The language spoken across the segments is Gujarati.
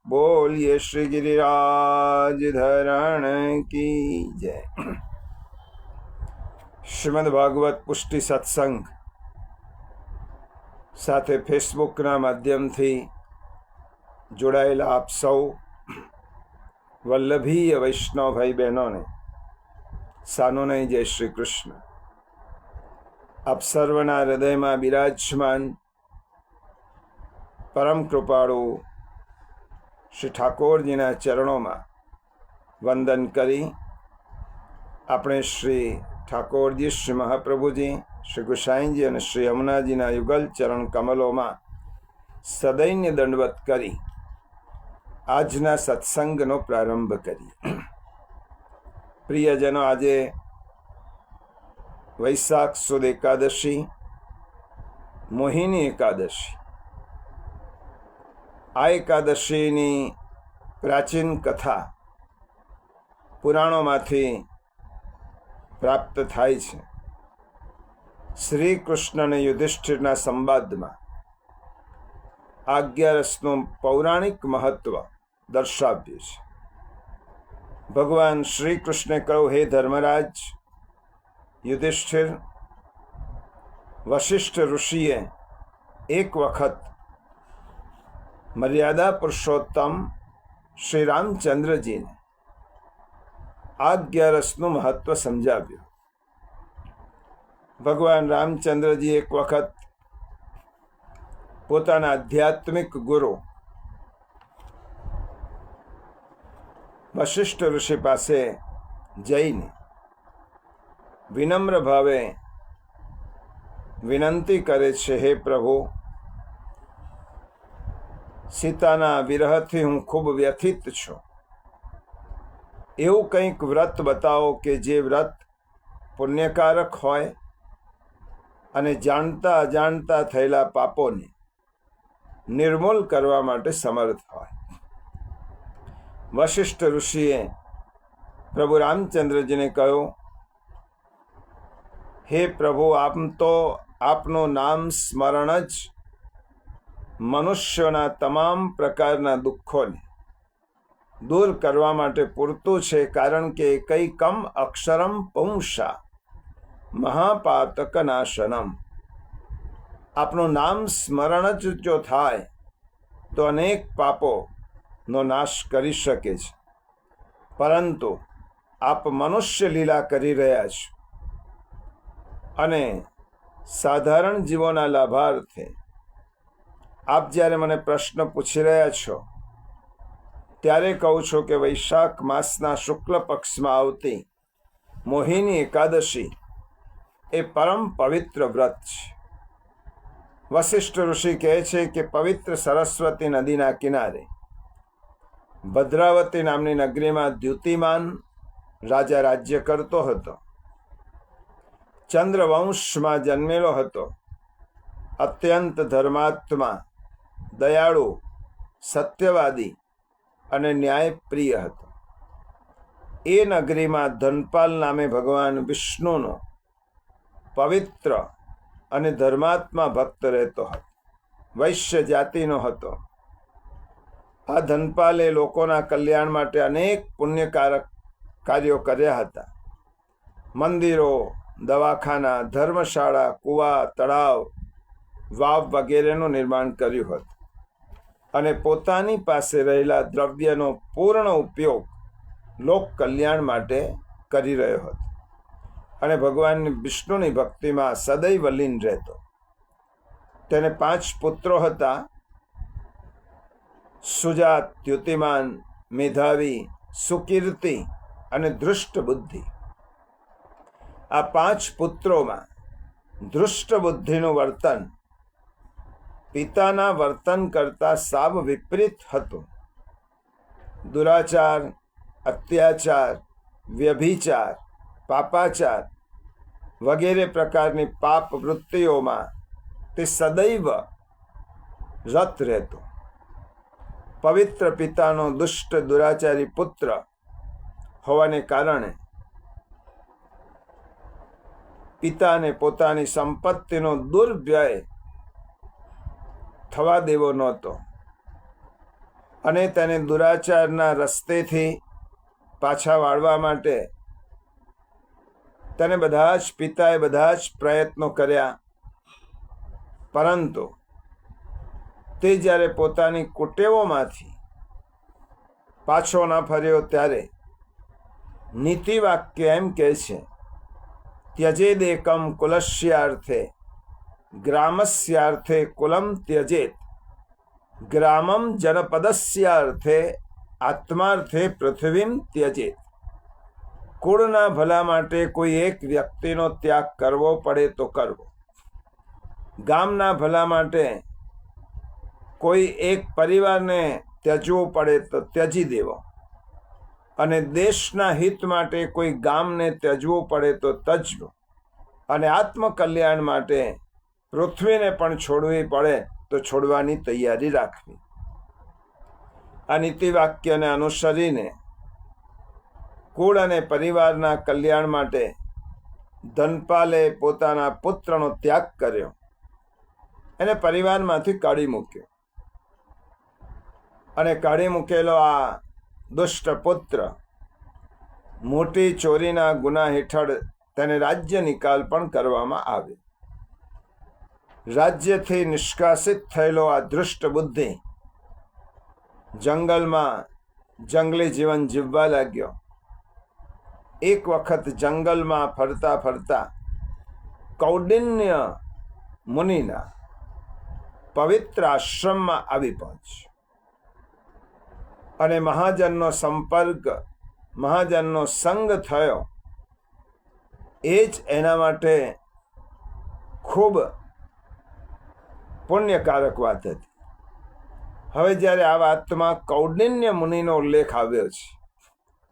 बोलिए श्री गिरिराज धरण की जय। શ્રીમદ ભાગવત પુષ્ટિ સત્સંગ સાથે ફેસબુકના માધ્યમથી જોડાયેલા આપ સૌ વલ્લભીય વૈષ્ણવ ભાઈ બહેનોને સાનોને જય શ્રી કૃષ્ણ। આપ સર્વના હૃદયમાં બિરાજમાન પરમ કૃપાળુ શ્રી ઠાકોરજીના ચરણોમાં વંદન કરી આપણે શ્રી ઠાકોરજી, શ્રી મહાપ્રભુજી, શ્રી ગુસાઈજી અને શ્રી યમુનાજીના યુગલ ચરણ કમલોમાં સદૈન્ય દંડવત કરી આજના સત્સંગનો પ્રારંભ કરી। પ્રિયજનો, આજે વૈશાખ સુદ એકાદશી, મોહિની એકાદશી। આ એકાદશીની પ્રાચીન કથા પુરાણોમાંથી પ્રાપ્ત થાય છે। શ્રી કૃષ્ણ અને યુધિષ્ઠિરના સંવાદમાં આ 11નું પૌરાણિક મહત્વ દર્શાવ્યું છે। ભગવાન શ્રી કૃષ્ણે કહ્યું, હે ધર્મરાજ યુધિષ્ઠિર, વશિષ્ઠ ઋષિએ એક વખત મર્યાદા પુરુષોત્તમ શ્રી રામચંદ્રજીને આ 11નું મહત્વ સમજાવ્યું। ભગવાન રામચંદ્રજી એક વખત પોતાના આધ્યાત્મિક ગુરુ વશિષ્ઠ ઋષિ પાસે જઈને વિનમ્ર ભાવે વિનંતી કરે છે, હે પ્રભુ, સીતાના વિરહથી હું ખૂબ વ્યથિત છું। એવું કંઈક વ્રત બતાવો કે જે વ્રત પુણ્યકારક હોય અને જાણતા અજાણતા થયેલા પાપોને નિર્મૂલ કરવા માટે સમર્થ હોય। વશિષ્ઠ ઋષિએ પ્રભુ રામચંદ્રજીને કહ્યું, હે પ્રભુ, આમ તો આપનું નામ સ્મરણ જ મનુષ્યોના તમામ પ્રકારના દુઃખોને દૂર કરવા માટે પૂરતું છે, કારણ કે એકૈકમ અક્ષરમ પુંસા મહાપાતક નાશનમ। આપનું નામ સ્મરણ જ જો થાય તો અનેક પાપોનો નાશ કરી શકે છે, પરંતુ આપ મનુષ્ય લીલા કરી રહ્યા છો અને સાધારણ જીવોના લાભાર્થે આપ જ્યારે મને પ્રશ્ન પૂછી રહ્યા છો ત્યારે કહું છું કે વૈશાખ માસના શુક્લ પક્ષમાં આવતી મોહિની એકાદશી એ પરમ પવિત્ર વ્રત છે। વશિષ્ઠ ઋષિ કહે છે કે પવિત્ર સરસ્વતી નદીના કિનારે ભદ્રાવતી નામની નગરીમાં દ્યુતિમાન રાજા રાજ્ય કરતો હતો। ચંદ્રવંશમાં જન્મેલો હતો। અત્યંત ધર્માત્મા, દયાળુ, સત્યવાદી અને ન્યાયપ્રિય હતો। એ નગરીમાં ધનપાલ નામે ભગવાન વિષ્ણુનો પવિત્ર અને ધર્માત્મા ભક્ત રહેતો હતો। વૈશ્ય જાતિનો હતો। આ ધનપાલે લોકોના કલ્યાણ માટે અનેક પુણ્યકારક કાર્યો કર્યા હતા। મંદિરો, દવાખાના, ધર્મશાળા, કુવા, તળાવ, વાવ વગેરેનું નિર્માણ કર્યું હતું અને પોતાની પાસે રહેલા દ્રવ્યનો પૂર્ણ ઉપયોગ લોક કલ્યાણ માટે કરી રહ્યો હતો અને ભગવાન વિષ્ણુની ભક્તિમાં સદૈવ લીન રહેતો। તેને 5 પુત્રો હતા: સુજાત, દ્યુતિમાન, મેધાવી, સુકીર્તિ અને ધૃષ્ટ બુદ્ધિ। આ 5 પુત્રોમાં ધૃષ્ટ બુદ્ધિનું વર્તન પિતાના વર્તન કરતા સાવ વિપરીત હતું। દુરાચાર, અત્યાચાર, વ્યભિચાર, પાપાચાર વગેરે પ્રકારની પાપ વૃત્તિઓમાં તે સદૈવ રત રહેતો। પવિત્ર પિતાનો દુષ્ટ દુરાચારી પુત્ર હોવાને કારણે પિતાને પોતાની સંપત્તિનો દુર્વ્યય થવા દેવો નહોતો। અને તેને દુરાચારના રસ્તેથી પાછા વાળવા માટે તેને બધા જ પિતાએ બધા જ પ્રયત્નો કર્યા, પરંતુ તે જ્યારે પોતાની કુટેવોમાંથી પાછો ન ફર્યો ત્યારે નીતિવાક્ય એમ કહે છે, ત્યજેદેકમ કુલસ્યાર્થે ગ્રામસ્યાર્થે કુલમ ત્યજેત, ગ્રામમ જનપદસ્યાર્થે આત્માર્થે પૃથ્વીમ ત્યજેત. કુળના ભલા માટે કોઈ એક વ્યક્તિનો ત્યાગ કરવો પડે તો કરવો, ગામના ભલા માટે કોઈ એક પરિવારને ત્યજવું પડે તો ત્યજી દેવો, અને દેશના હિત માટે કોઈ ગામને ત્યજવું પડે તો તજવું, અને આત્મકલ્યાણ માટે પૃથ્વીને પણ છોડવી પડે તો છોડવાની તૈયારી રાખવી. આ નીતિવાક્યને અનુસરીને કુળ અને પરિવારના કલ્યાણ માટે ધનપાલે પોતાના પુત્રનો ત્યાગ કર્યો, એને પરિવારમાંથી કાઢી મૂક્યો, અને કાઢી મૂકેલો આ દુષ્ટ પુત્ર મોટી ચોરીના ગુના હેઠળ તેને રાજ્ય નિકાલ પણ કરવામાં આવ્યો. રાજ્યથી નિષ્કાસિત થયેલો આ દૃષ્ટ બુદ્ધિ જંગલમાં જંગલી જીવન જીવવા લાગ્યો. એક વખત જંગલમાં ફરતા ફરતા કૌંડિન્ય મુનિના પવિત્ર આશ્રમમાં આવી પહોંચ્યો, અને મહાજનનો સંપર્ક, મહાજનનો સંગ થયો. એ જ એના માટે ખૂબ પુણ્યકારક વાત હતી. હવે જ્યારે આ વાતમાં કૌંડિન્ય મુનિનો ઉલ્લેખ આવ્યો છે,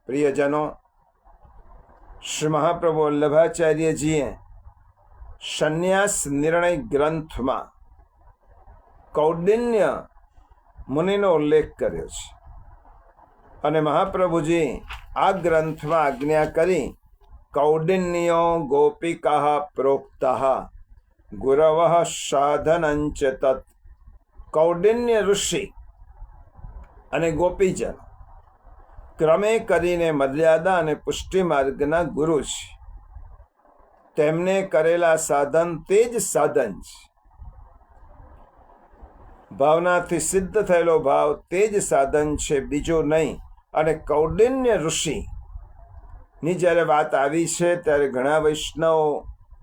પ્રિયજનો, શ્રી મહાપ્રભુ વલ્લભાચાર્યજીએ સંન્યાસ નિર્ણય ગ્રંથમાં કૌંડિન્ય મુનિનો ઉલ્લેખ કર્યો છે, અને મહાપ્રભુજી આ ગ્રંથમાં આજ્ઞા કરી, કૌંડિન્યો ગોપિકા પ્રોક્તા ગુરવઃ સાધનંચ તત. કૌંડિન્ય ઋષિ અને ગોપીજન ક્રમે કરીને મર્યાદા અને પુષ્ટિ માર્ગના ગુરુ છે. તેમને કરેલા સાધન તે જ સાધન છે. ભાવનાથી સિદ્ધ થયેલો ભાવ તે જ સાધન છે, બીજું નહીં. અને કૌંડિન્ય ઋષિની જ્યારે વાત આવી છે ત્યારે ઘણા વૈષ્ણવો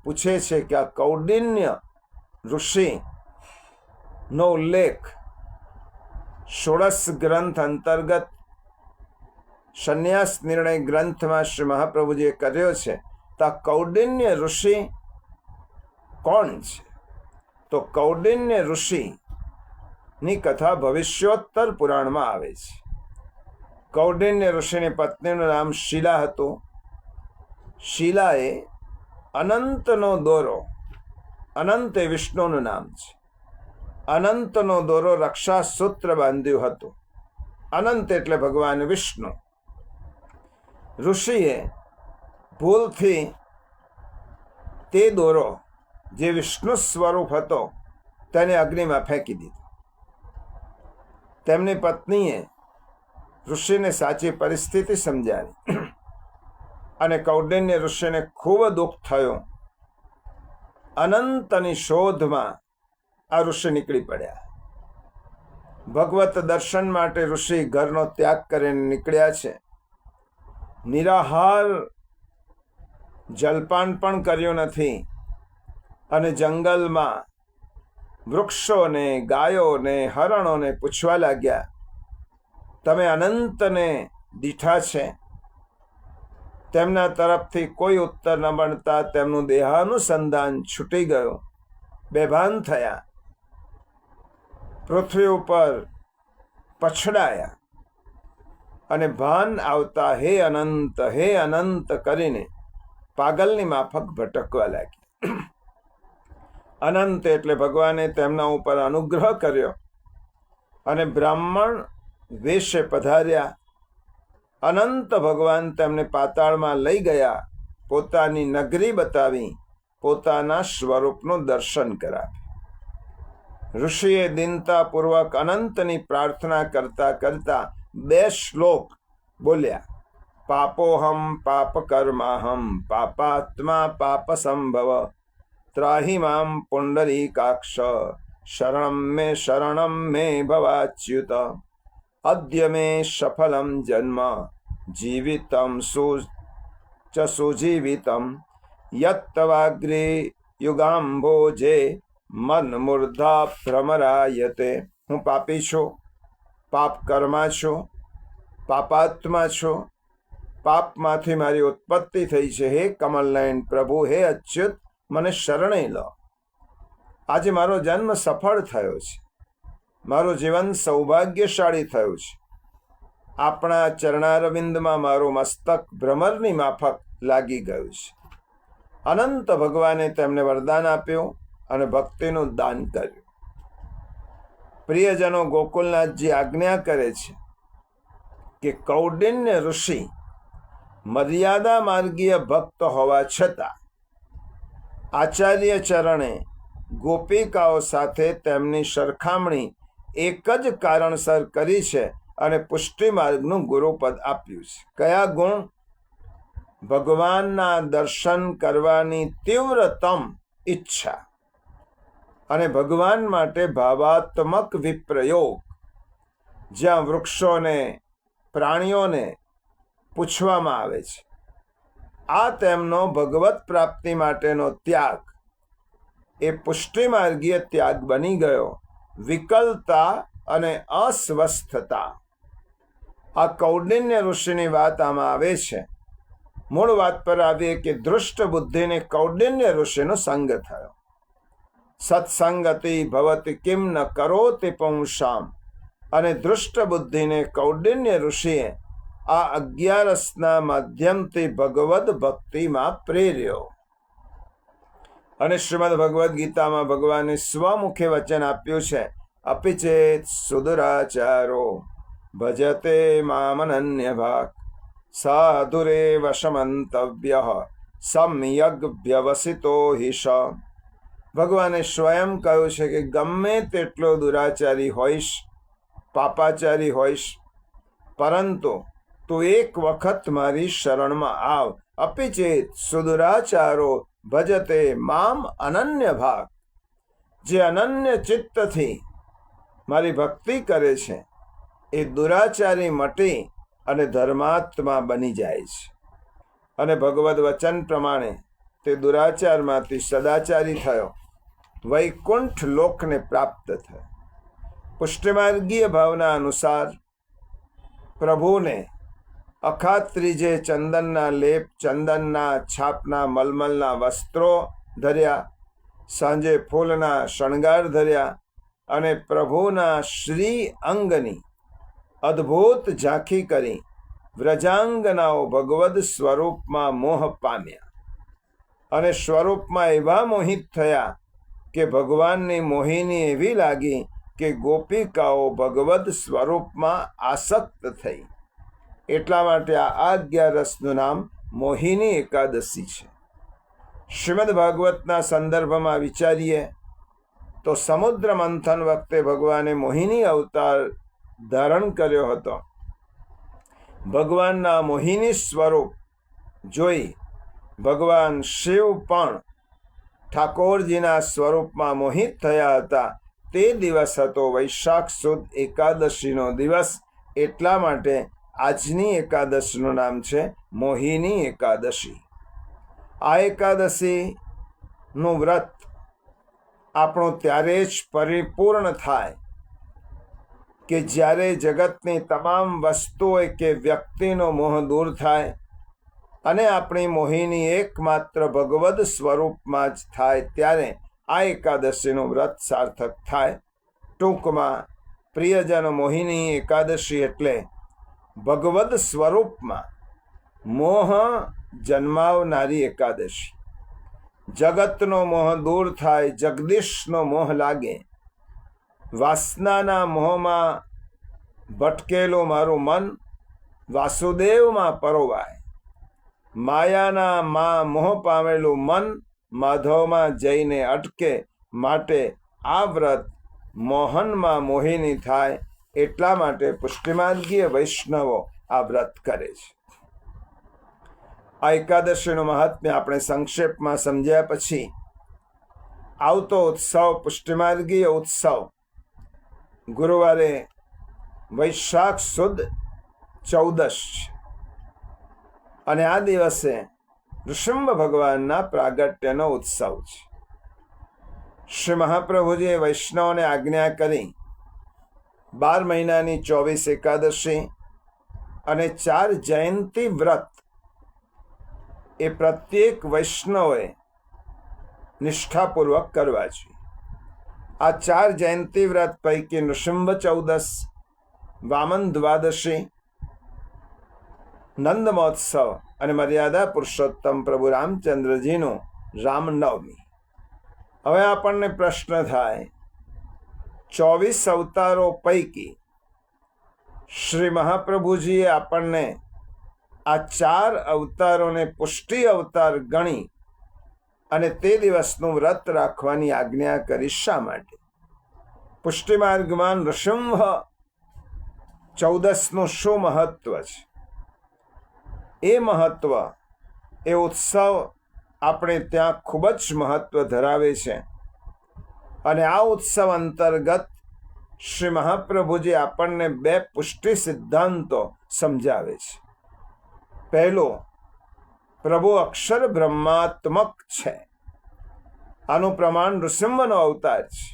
પૂછે છે કે આ કૌંડિન્ય ઋષિનો ઉલ્લેખ ષોડશ ગ્રંથ અંતર્ગત સંન્યાસ નિર્ણય ગ્રંથમાં શ્રી મહાપ્રભુજીએ કર્યો છે, તો આ કૌંડિન્ય ઋષિ કોણ છે? તો કૌંડિન્ય ઋષિની કથા ભવિષ્યોત્તર પુરાણમાં આવે છે. કૌંડિન્ય ઋષિની પત્નીનું નામ શીલા હતું. શીલાએ અનંતનો દોરો, અનંત એ વિષ્ણુનું નામ છે, અનંતનો દોરો રક્ષા સૂત્ર બાંધ્યું હતું. અનંત એટલે ભગવાન વિષ્ણુ. ઋષિએ ભૂલથી તે દોરો જે વિષ્ણુ સ્વરૂપ હતો તેને અગ્નિમાં ફેંકી દીધો. તેમની પત્નીએ ઋષિને સાચી પરિસ્થિતિ સમજાવી, અને કૌંડિન્ય ઋષિને ખૂબ દુઃખ થયું. અનંતની શોધમાં આ ઋષિ નીકળી પડ્યા. ભગવત દર્શન માટે ઋષિ ઘરનો ત્યાગ કરીને નીકળ્યા છે. નિરાહાર જલપાન પણ કર્યું નથી, અને જંગલમાં વૃક્ષોને, ગાયોને, હરણોને પૂછવા લાગ્યા, તમે અનંતને દીઠા છે? તેમના તરફથી કોઈ ઉત્તર ન મળતા તેમનું દેહાનુસંધાન છૂટી ગયું. બેભાન થયા, પૃથ્વી ઉપર પછડાયા, અને ભાન આવતા હે અનંત કરીને પાગલની માફક ભટકવા લાગી. અનંત એટલે ભગવાને તેમના ઉપર અનુગ્રહ કર્યો અને બ્રાહ્મણ વેશે પધાર્યા. અનંત ભગવાન તેમને પાતાળમાં લઈ ગયા, પોતાની નગરી બતાવી, પોતાના સ્વરૂપનું દર્શન કરાવ્યું. ઋષિએ દીનતાપૂર્વક અનંતની પ્રાર્થના કરતા કરતા 2 શ્લોક બોલ્યા. પાપોહમ પાપ કર્માહમ પાપાત્મા પાપ સંભવ ત્રાહિ મામ પુંડરીકાક્ષ શરણમ મે ભવાચ્યુત અદ્ય મે સફલમ જન્મ જીવિતમ સુજીવિતમ યત્તવાગ્રે યુગાંભોજે મન મૂર્ધા ભ્રમરાયતે. હું પાપી છું, પાપ કર્મા છું, પાપાત્મા છું, પાપમાંથી મારી ઉત્પત્તિ થઈ છે. હે કમલનયન પ્રભુ, હે અચ્યુત, મને શરણે લો. આજે મારો જન્મ સફળ થયો છે, મારું જીવન સૌભાગ્યશાળી થયું છે. આપણા ચરણારવિંદમાં મારું મસ્તક ભ્રમરની માફક લાગી ગયું છે. અનંત ભગવાને તેમને વરદાન આપ્યું અને ભક્તિનું દાન કર્યું. પ્રિયજનો, ગોકુલનાથજી આજ્ઞા કરે છે કે કૌંડિન્ય ઋષિ મર્યાદા માર્ગીય ભક્ત હોવા છતાં આચાર્ય ચરણે ગોપિકાઓ સાથે તેમની સરખામણી એક જ કારણસર કરી છે અને પુષ્ટિ માર્ગનું ગુરુપદ આપ્યું છે. કયા ગુણ? ભગવાનના દર્શન કરવાની તીવ્રતમ ઈચ્છા અને ભગવાન માટે ભાવાત્મક વિપ્રયોગ. જ્યાં વૃક્ષોને, પ્રાણીઓને પૂછવામાં આવે છે, આ તેમનો ભગવત પ્રાપ્તિ માટેનો ત્યાગ એ પુષ્ટિમાર્ગીય ત્યાગ બની ગયો. વિકલતા અને અસ્વસ્થતા, આ કૌંડિન્ય ઋષિની વાત આમાં આવે છે. મૂળ વાત પર આવીએ કે દૃષ્ટ બુદ્ધિને કૌંડિન્ય ઋષિનો સંગ થયો. સત્સંગતિ ભવતિ કિમ ન કરોતિ પુંસામ. અને દૃષ્ટ બુદ્ધિને કૌંડિન્ય ઋષિએ આ 11 માધ્યમથી ભગવદ ભક્તિમાં પ્રેર્યો. અને શ્રીમદ ભગવદ્ ગીતામાં ભગવાને સ્વમુખે વચન આપ્યું છે, અપિચેત સુદુરાચારો ભજતે મામનન્ય ભાગ સાધુરેવ સમંતવ્ય સમ્યગ વ્યવસિતો હિષ. ભગવાને સ્વયં કહ્યું છે કે ગમે તેટલો દુરાચારી હોઈશ, પાપાચારી હોઈશ, પરંતુ તું એક વખત મારી શરણમાં આવ. અપિચેત સુદુરાચારો ભજતે મામ અનન્ય ભાગ. જે અનન્ય ચિત્તથી મારી ભક્તિ કરે છે એ દુરાચારી મટી અને ધર્માત્મા બની જાય છે. અને ભગવદ વચન પ્રમાણે તે દુરાચારમાંથી સદાચારી થયો, વૈકુંઠ લોકને પ્રાપ્ત થયો. પુષ્ટિમાર્ગીય ભાવના અનુસાર પ્રભુને અખાત્રીજે ચંદનના લેપ, ચંદનના છાપના મલમલના વસ્ત્રો ધર્યા, સાંજે ફૂલના શણગાર ધર્યા અને પ્રભુના શ્રી અંગની અદ્ભુત ઝાંખી કરી વ્રજાંગનાઓ ભગવદ સ્વરૂપમાં મોહ પામ્યા અને સ્વરૂપમાં એવા મોહિત થયા કે ભગવાનની મોહિની એવી લાગી કે ગોપિકાઓ ભગવદ સ્વરૂપમાં આસક્ત થઈ. એટલા માટે આ 11 નામ મોહિની એકાદશી છે. શ્રીમદ ભાગવતના સંદર્ભમાં વિચારીએ તો સમુદ્ર મંથન વખતે ભગવાને મોહિની અવતાર ધારણ કર્યો હતો. ભગવાનના મોહિની સ્વરૂપ જોઈ ભગવાન શિવ પણ ઠાકોરજીના સ્વરૂપમાં મોહિત થયા હતા. તે દિવસ હતો વૈશાખ સુદ એકાદશીનો દિવસ. એટલા માટે આજની એકાદશીનું નામ છે મોહિની એકાદશી. આ એકાદશીનું વ્રત આપણું ત્યારે જ પરિપૂર્ણ થાય કે જ્યારે જગતની તમામ વસ્તુઓ કે વ્યક્તિનો મોહ દૂર થાય અને આપણી મોહિની એકમાત્ર ભગવદ સ્વરૂપમાં જ થાય. ત્યારે આ એકાદશીનું વ્રત સાર્થક થાય. ટૂંકમાં પ્રિયજન, મોહિની એકાદશી એટલે ભગવદ સ્વરૂપમાં મોહ જન્માવનારી એકાદશી. જગતનો મોહ દૂર થાય, જગદીશનો મોહ લાગે, વાસનાના મોહમાં ભટકેલું મારું મન વાસુદેવમાં પરોવાય, માયાના મોહ પામેલું મન માધવમાં જઈને અટકે. માટે આ વ્રત મોહનમાં મોહિની થાય એટલા માટે પુષ્ટિમાર્ગીય વૈષ્ણવો આ વ્રત કરે છે. આ એકાદશીનું મહાત્મ્ય આપણે સંક્ષેપમાં સમજ્યા પછી આવતો ઉત્સવ પુષ્ટિમાર્ગીય ઉત્સવ ગુરુવારે વૈશાખ સુદ 14 છે અને આ દિવસે નૃસિંહ ભગવાનના પ્રાગટ્યનો ઉત્સવ છે. શ્રી મહાપ્રભુજીએ વૈષ્ણવને આજ્ઞા કરી 12 મહિનાની 24 એકાદશી અને 4 જયંતી વ્રત એ પ્રત્યેક વૈષ્ણવે નિષ્ઠાપૂર્વક કરવા જોઈએ. આ 4 જયંતી વ્રત પૈકી નૃસિંહ 14, વામન દ્વાદશી, નંદ મહોત્સવ અને મર્યાદા પુરુષોત્તમ પ્રભુ રામચંદ્રજીનું રામનવમી. હવે આપણને પ્રશ્ન થાય, 24 અવતારો પૈકી શ્રી મહાપ્રભુજીએ આપણને આ 4 અવતારોને પુષ્ટિ અવતાર ગણી અને તે દિવસનું વ્રત રાખવાની આજ્ઞા કરી શા માટે? પુષ્ટિ માર્ગમાં નૃસિંહ 14નું શું મહત્વ છે? એ મહત્વ, એ ઉત્સવ આપણે ત્યાં ખૂબ જ મહત્વ ધરાવે છે અને આ ઉત્સવ અંતર્ગત શ્રી મહાપ્રભુજી આપણને 2 પુષ્ટિ સિદ્ધાંતો સમજાવે છે. પહેલો, પ્રભુ અક્ષર બ્રહ્માત્મક છે. આનું પ્રમાણ નૃસિંહનો અવતાર છે.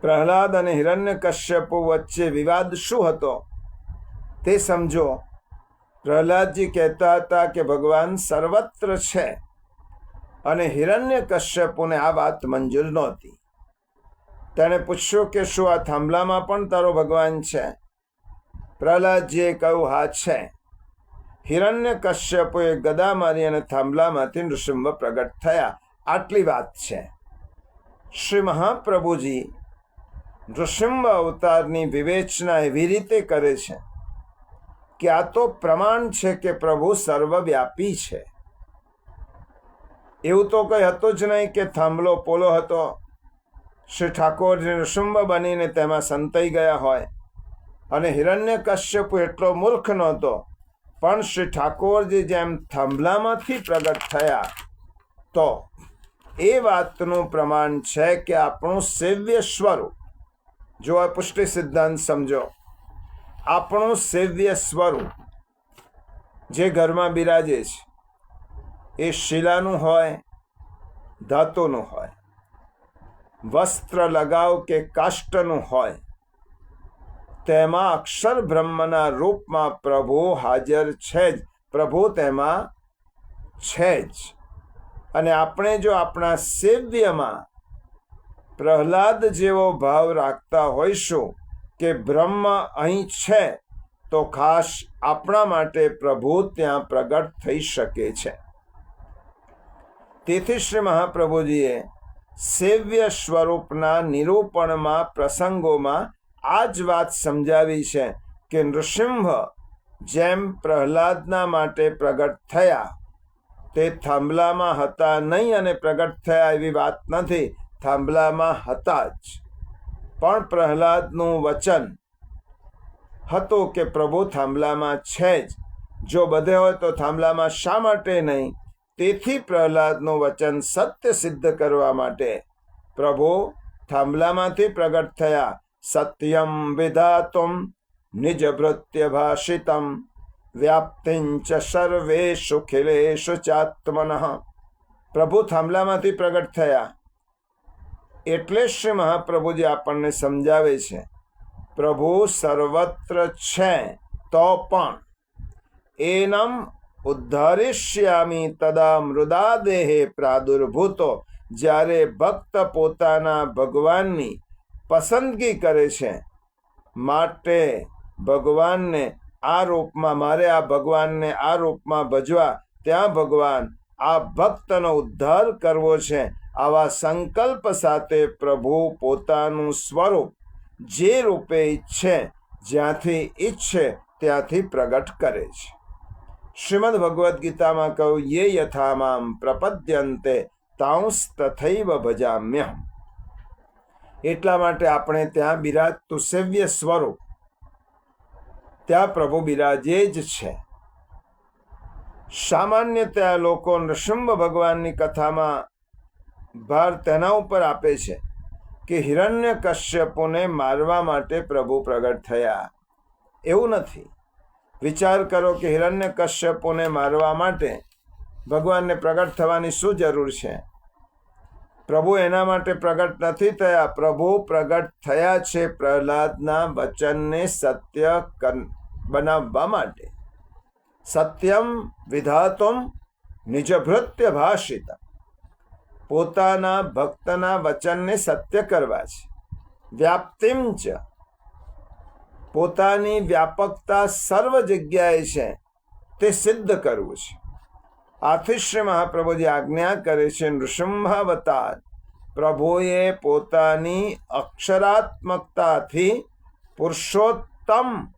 પ્રહલાદ અને હિરણ્યકશ્યપુ વચ્ચે વિવાદ શું હતો તે સમજો. પ્રહલાદજી કહેતા હતા કે ભગવાન સર્વત્ર છે અને હિરણ્યકશ્યપુને આ વાત મંજૂર નહોતી. તેણે પૂછ્યું કે શું આ થાંભલામાં પણ તારો ભગવાન છે? પ્રહલાદજીએ કહ્યું, હા છે. હિરણ્યકશ્યપુએ ગદા મારી અને થાંભલામાંથી નૃસિંહ પ્રગટ થયા. આટલી વાત છે. શ્રી મહાપ્રભુજી નૃસિંહ અવતારની વિવેચના એવી રીતે કરે છે કે આ તો પ્રમાણ છે કે પ્રભુ સર્વવ્યાપી છે. એવું તો કંઈ હતું જ નહીં કે થાંભલો પોલો હતો, શ્રી ઠાકોરજી નૃસિંહ બનીને તેમાં સંતાઈ ગયા હોય, અને હિરણ્યકશ્યપુ એટલો મૂર્ખ નહોતો પણ શ્રી ઠાકોરજી જેમ થાંભલામાંથી પ્રગટ થયા. તો એ વાતનું પ્રમાણ છે કે આપણું સેવ્ય સ્વરૂપ, જો આ પુષ્ટિ સિદ્ધાંત સમજો, આપણું સેવ્ય સ્વરૂપ જે ઘરમાં બિરાજે છે એ શિલાનું હોય, ધાતુનું હોય, વસ્ત્ર લગાવ કે કાષ્ટનું હોય, તેમાં અક્ષર બ્રહ્મના રૂપમાં પ્રભુ હાજર છે જ. પ્રભુ તેમાં છે જ. અને આપણે જો આપણા સેવ્યમાં પ્રહલાદ જેવો ભાવ રાખતા હોઈશું કે બ્રહ્મ અહીં છે, તો ખાસ આપણા માટે પ્રભુ ત્યાં પ્રગટ થઈ શકે છે. તેથી શ્રી મહાપ્રભુજીએ સેવ્ય સ્વરૂપના નિરૂપણમાં પ્રસંગોમાં આ જ વાત સમજાવી છે કે નૃસિંહ જેમ પ્રહલાદના માટે પ્રગટ થયા, તે થાંભલામાં હતા નહીં અને પ્રગટ થયા એવી વાત નથી. થાંભલામાં હતા જ, પણ પ્રહલાદનું વચન હતું કે પ્રભુ થાંભલામાં છે જ. જો બધે હોય તો થાંભલામાં શા માટે નહીં? તેથી પ્રહલાદનું વચન સત્ય સિદ્ધ કરવા માટે પ્રભુ થાંભલામાંથી પ્રગટ થયા. સત્યમ વિધાતુમ નિજ ભૃત્ય ભાષિતમ વ્યાપ્તિંચ સર્વેષુ ખિલેષુ ચાત્મનઃ. પ્રભુ થાંભલામાંથી પ્રગટ થયા એટલે શ્રી મહાપ્રભુજી આપણને સમજાવે છે પ્રભુ સર્વત્ર છે તો પણ એનમ ઉદ્ધારિષ્યામી તદા મૃદા દેહે પ્રાદુર્ભૂતો. જ્યારે ભક્ત પોતાના ભગવાનની પસંદગી કરે છે, માટે ભગવાનને આ રૂપમાં, મારે આ ભગવાનને આ રૂપમાં ભજવા, ત્યાં ભગવાન આ ભક્તનો ઉદ્ધાર કરવો છે, આવા સંકલ્પ સાથે પ્રભુ પોતાનું સ્વરૂપ જે રૂપે ઈચ્છે, જ્યાંથી ઈચ્છે ત્યાંથી પ્રગટ કરે છે. શ્રીમદ ભગવદ્ ગીતામાં કહ્યું, યે યથા મામ પ્રપદ્યન્તે તાંસ તથૈવ ભજામ્યહમ. એટલા માટે આપણે ત્યાં બિરાજતું સેવ્ય સ્વરૂપ, ત્યાં પ્રભુ બિરાજે જ છે. સામાન્યતયા લોકો નૃસિંહ ભગવાનની કથામાં ભાર તેના ઉપર આપે છે કે હિરણ્યકશ્યપુને મારવા માટે પ્રભુ પ્રગટ થયા. એવું નથી. વિચાર કરો કે હિરણ્યકશ્યપુને મારવા માટે ભગવાનને પ્રગટ થવાની શું જરૂર છે? પ્રભુ એના માટે પ્રગટ નથી થયા. પ્રભુ પ્રગટ થયા છે પ્રહલાદના વચનને સત્ય બનાવવા માટે. સત્યમ વિધાતુમ નિજભૃત્ય ભાષિતમ. પોતાના ભક્તના વચનને સત્ય કરવા છે. વ્યાપ્તિમ ચ, પોતાની વ્યાપકતા સર્વ જગ્યાએ છે તે સિદ્ધ કરવું છે. આથી શ્રી મહાપ્રભુજી આજ્ઞા કરે છે, નૃસિંહાવતાર પ્રભુએ પોતાની અક્ષરાત્મકતાથી પુરુષોત્તમતા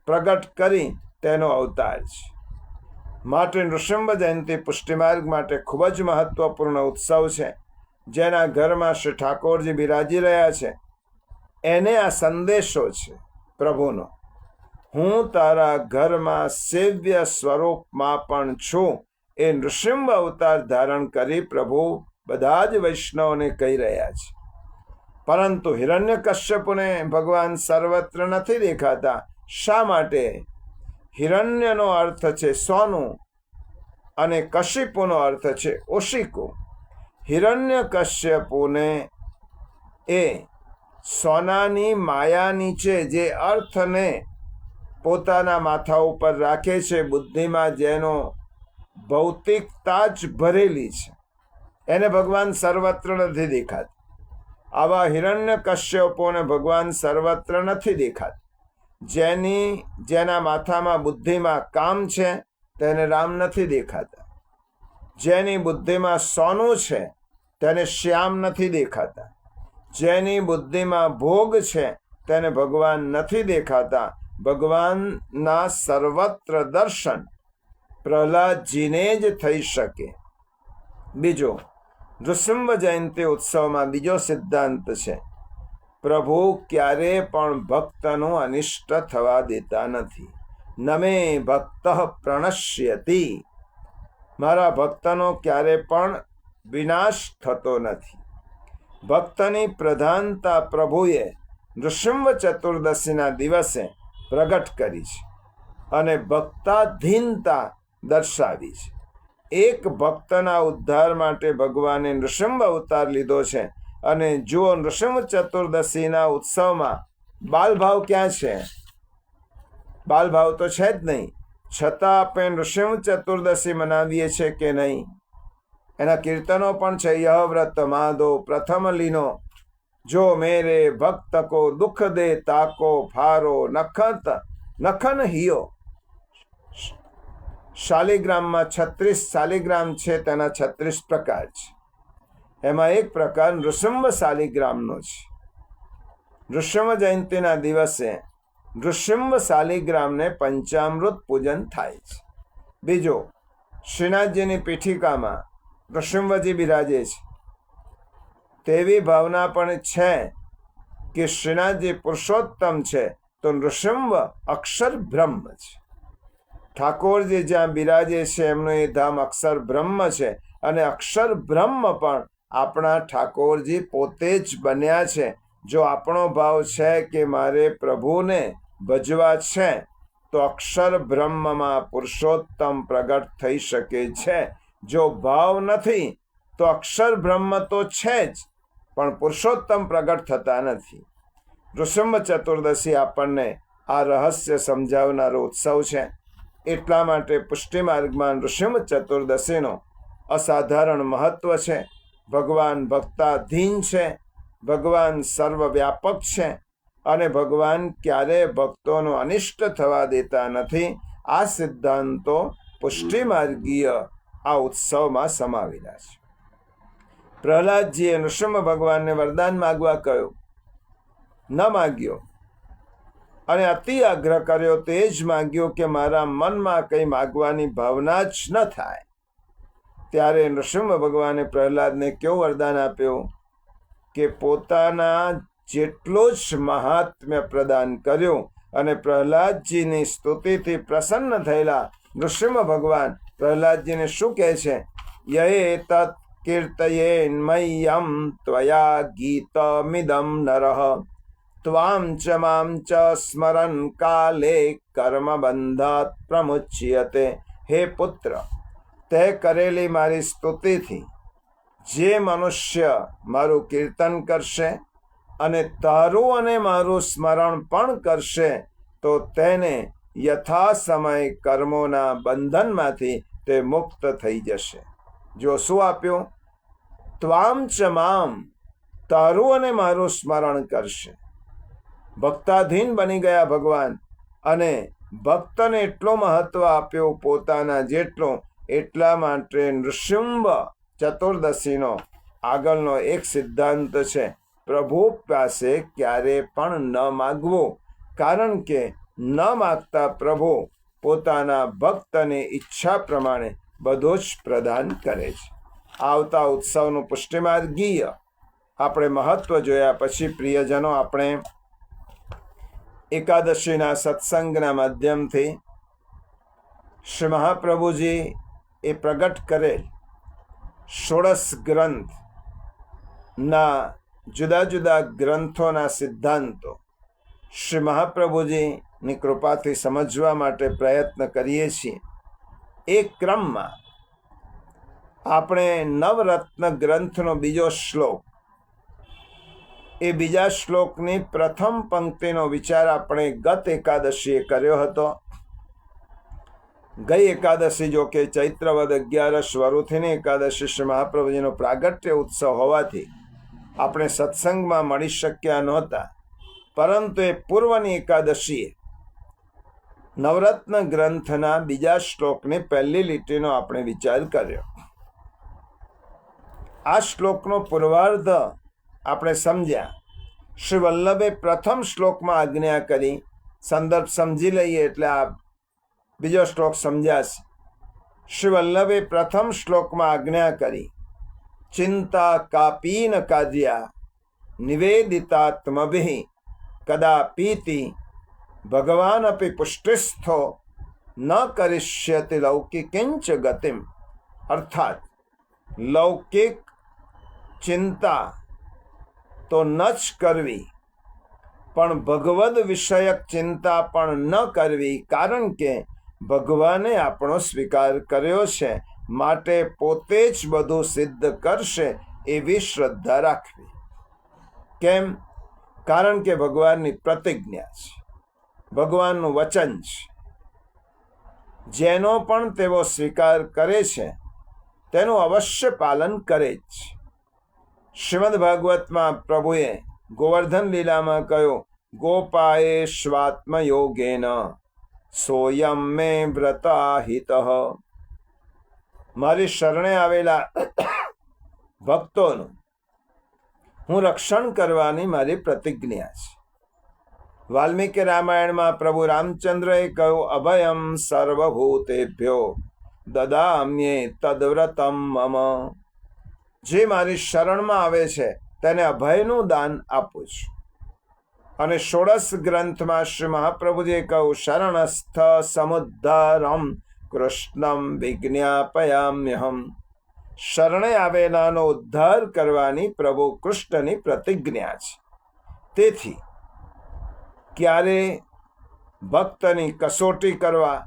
પ્રગટ કરી તેનો અવતાર છે. માટે નૃસિંહ જયંતિ પુષ્ટિમાર્ગ માટે ખૂબ જ મહત્વપૂર્ણ ઉત્સવ છે. જેના ઘરમાં શ્રી ઠાકોરજી બિરાજી રહ્યા છે એને આ સંદેશો છે પ્રભુનો. હું તારા ઘરમાં સેવ્ય સ્વરૂપમાં પણ છું. એ નૃસિંહ અવતાર ધારણ કરી પ્રભુ બધા જ વૈષ્ણવને કહી રહ્યા છે. પરંતુ હિરણ્યકશ્યપુને ભગવાન સર્વત્ર નથી દેખાતા. શા માટે? હિરણ્યનો અર્થ છે સોનું અને કશિપુનો અર્થ છે ઓશિકુ. હિરણ્યકશ્યપુને એ સોનાની માયા નીચે જે અર્થને પોતાના માથા ઉપર રાખે છે, બુદ્ધિમાં જેનો ભૌતિકતા જ ભરેલી છે, એને ભગવાન સર્વત્ર નથી દેખાતા. આવા હિરણ્યકશ્યપોને ભગવાન સર્વત્ર નથી દેખાતા. જેના માથામાં બુદ્ધિમાં કામ છે તેને રામ નથી દેખાતા. જેની બુદ્ધિમાં સોનું છે તેને શ્યામ નથી દેખાતા. જેની બુદ્ધિમાં ભોગ છે તેને ભગવાન નથી દેખાતા. ભગવાનના સર્વત્ર દર્શન પ્રહલાદજીને જ થઈ શકે. બીજો, નૃસિંહ જયંતિ ઉત્સવમાં બીજો સિદ્ધાંત છે, પ્રભુ ક્યારે પણ ભક્તનું અનિષ્ટ થવા દેતા નથી. નમે ભક્ત પ્રણશ્યતિ. મારા ભક્તનો ક્યારે પણ વિનાશ થતો નથી. ભક્તની પ્રધાનતા પ્રભુએ નૃસિંહ ચતુર્દશીના દિવસે પ્રગટ કરી છે અને ભક્તાધીનતા દર્શાવી છે. એક ભક્તના ઉદ્ધાર માટે ભગવાને નૃસિંહ અવતાર લીધો છે. અને જુઓ, નૃસિંહ ચતુર્દશીના ઉત્સવમાં બાલભાવ ક્યાં છે? બાલભાવ તો છે જ નહીં. છતાં આપણે નૃસિંહ ચતુર્દશી મનાવીએ છીએ કે નહીં? એના કીર્તનો પણ છે. યહ વ્રત માધો પ્રથમ લીનો, જો મેરે ભક્ત કો દુઃખ દે તાકો ફારો નખન હિયો. શાલિગ્રામમાં 36 શાલિગ્રામ છે, તેના 36 પ્રકાર છે. એમાં એક પ્રકાર નૃસિંહ શાલિગ્રામનો છે. નૃસિંહ જયંતિના દિવસે નૃસિંહ શાલિગ્રામને પંચામૃત પૂજન થાય છે. બીજો, શ્રીનાથજીની પીઠિકામાં નૃસિંહજી બિરાજે છે. તેવી ભાવના પણ છે કે શ્રીનાથજી પુરુષોત્તમ છે તો નૃસિંહ અક્ષર બ્રહ્મ છે. ઠાકોરજી જ્યાં બિરાજે છે એમનું એ ધામ અક્ષર બ્રહ્મ છે. અને અક્ષર બ્રહ્મ પણ આપણા ઠાકોરજી પોતે જ બન્યા છે. જો આપણો ભાવ છે કે મારે પ્રભુને ભજવા છે તો અક્ષર બ્રહ્મમાં પુરુષોત્તમ પ્રગટ થઈ શકે છે. જો ભાવ નથી તો અક્ષર બ્રહ્મ તો છે જ, પણ પુરુષોત્તમ પ્રગટ થતા નથી. નૃસિંહ ચતુર્દશી આપણને આ રહસ્ય સમજાવનારો ઉત્સવ છે. એટલા માટે પુષ્ટિ માર્ગમાં નૃસિંહ ચતુર્દશીનો અસાધારણ મહત્વ છે. ભગવાન ભક્તાધીન છે, ભગવાન સર્વવ્યાપક છે અને ભગવાન ક્યારેય ભક્તોનો અનિષ્ટ થવા દેતા નથી. આ સિદ્ધાંતો પુષ્ટિ માર્ગીય આ ઉત્સવમાં સમાવેલા છે. પ્રહલાદજીએ નૃસિંહ ભગવાનને વરદાન માગવા કહ્યું, ન માગ્યો અને અતિ આગ્રહ કર્યો. તે જ માગ્યો કે મારા મનમાં કંઈ માગવાની ભાવના જ ન થાય. ત્યારે નૃસિંહ ભગવાને પ્રહલાદને કેવું વરદાન આપ્યું કે પોતાના જેટલો જ મહાત્મ્ય પ્રદાન કર્યું અને પ્રહલાદજીની સ્તુતિથી પ્રસન્ન થયેલા નૃસિંહ ભગવાન પ્રહલાદજીને શું કહે છે? યે તત્ કીર્તયેન મય્યમ ત્વયા ગીતમિદમ નરઃ ત્વામ ચ મામ ચ સ્મરન કાલે કર્મ બંધાત પ્રમુચ્યતે. હે પુત્ર, તે કરેલી મારી સ્તુતિથી જે મનુષ્ય મારું કીર્તન કરશે અને તારું અને મારું સ્મરણ પણ કરશે તો તેને યથા સમય કર્મોના બંધનમાંથી તે મુક્ત થઈ જશે. જો શું આપ્યું? ત્વામ ચ મામ, તારું અને મારું સ્મરણ કરશે. ભક્તાધીન બની ગયા ભગવાન અને ભક્તને એટલો મહત્વ આપ્યો પોતાના જેટલો. એટલા માટે નૃસિંહ ચતુર્દશીનો આગળનો એક સિદ્ધાંત છે, પ્રભુ પાસે ક્યારે પણ ન માગવું, કારણ કે ન માગતા પ્રભુ પોતાના ભક્તની ઈચ્છા પ્રમાણે બધું જ પ્રદાન કરે છે. આવતા ઉત્સવનું પુષ્ટિમાર્ગીય આપણે મહત્વ જોયા પછી પ્રિયજનો, આપણે એકાદશીના સત્સંગના માધ્યમથી શ્રી મહાપ્રભુજી એ પ્રગટ કરેલ 16 ગ્રંથના જુદા જુદા ગ્રંથોના સિદ્ધાંતો શ્રી મહાપ્રભુજીની કૃપાથી સમજવા માટે પ્રયત્ન કરીએ છીએ. એ ક્રમમાં આપણે નવરત્ન ગ્રંથનો બીજો શ્લોક, એ બીજા શ્લોકની પ્રથમ પંક્તિનો વિચાર આપણે ગત એકાદશીએ કર્યો હતો. ગઈ એકાદશી જો કે ચૈત્રવદ 11 વરુથીની એકાદશી શ્રી મહાપ્રભુજીનો પ્રાગટ્ય ઉત્સવ હોવાથી આપણે સત્સંગમાં મળી શક્યા નહોતા, પરંતુ એ પૂર્વની એકાદશીએ નવરત્ન ગ્રંથના બીજા શ્લોકની પહેલી લીટીનો આપણે વિચાર કર્યો. આ શ્લોકનો પૂર્વાર્ધ આપણે સમજ્યા. શ્રી વલ્લભે પ્રથમ શ્લોકમાં આજ્ઞા કરી, સંદર્ભ સમજી લઈએ એટલે આ બીજો શ્લોક સમજાશે. શ્રી વલ્લભે પ્રથમ શ્લોકમાં આજ્ઞા કરી, ચિંતા કાપીન કાર્યા નિવેદિતાત્મભિ કદાપીતિ ભગવાન અપી પુષ્ટિસ્થો ન કરિષ્યતિ લૌકિકિંચ ગતિમ. અર્થાત લૌકિક ચિંતા તો ન જ કરવી, પણ ભગવદ વિષયક ચિંતા પણ ન કરવી, કારણ કે ભગવાને આપણો સ્વીકાર કર્યો છે, માટે પોતે જ બધું સિદ્ધ કરશે એવી શ્રદ્ધા રાખવી. કેમ? કારણ કે ભગવાનની પ્રતિજ્ઞા છે, ભગવાનનું વચન છે. જેનો પણ તેઓ સ્વીકાર કરે છે તેનું અવશ્ય પાલન કરે જ. શ્રીમદ ભાગવતમાં પ્રભુએ ગોવર્ધન લીલામાં કહ્યું, ગોપાએ સ્વાત્મ યોગેન સોયમ મે વ્રતાહિતઃ. મારી શરણે આવેલા ભક્તોનું હું રક્ષણ કરવાની મારી પ્રતિજ્ઞા છે. વાલ્મીકી રામાયણમાં પ્રભુ રામચંદ્રએ કહ્યું, અભયમ સર્વભૂતેભ્યો દદામ્યે તદ્વ્રતમ મમ. જે મારી શરણમાં આવે છે તેને અભયનું દાન આપું છું. અને 16 ગ્રંથમાં શ્રી મહાપ્રભુજીએ કહ્યું, શરણસ્થ સમુદ્ધારમ કૃષ્ણમ વિજ્ઞાપયામ્યહમ. શરણે આવેલાનો ઉદ્ધાર કરવાની પ્રભુ કૃષ્ણની પ્રતિજ્ઞા છે. તેથી ક્યારે ભક્તની કસોટી કરવા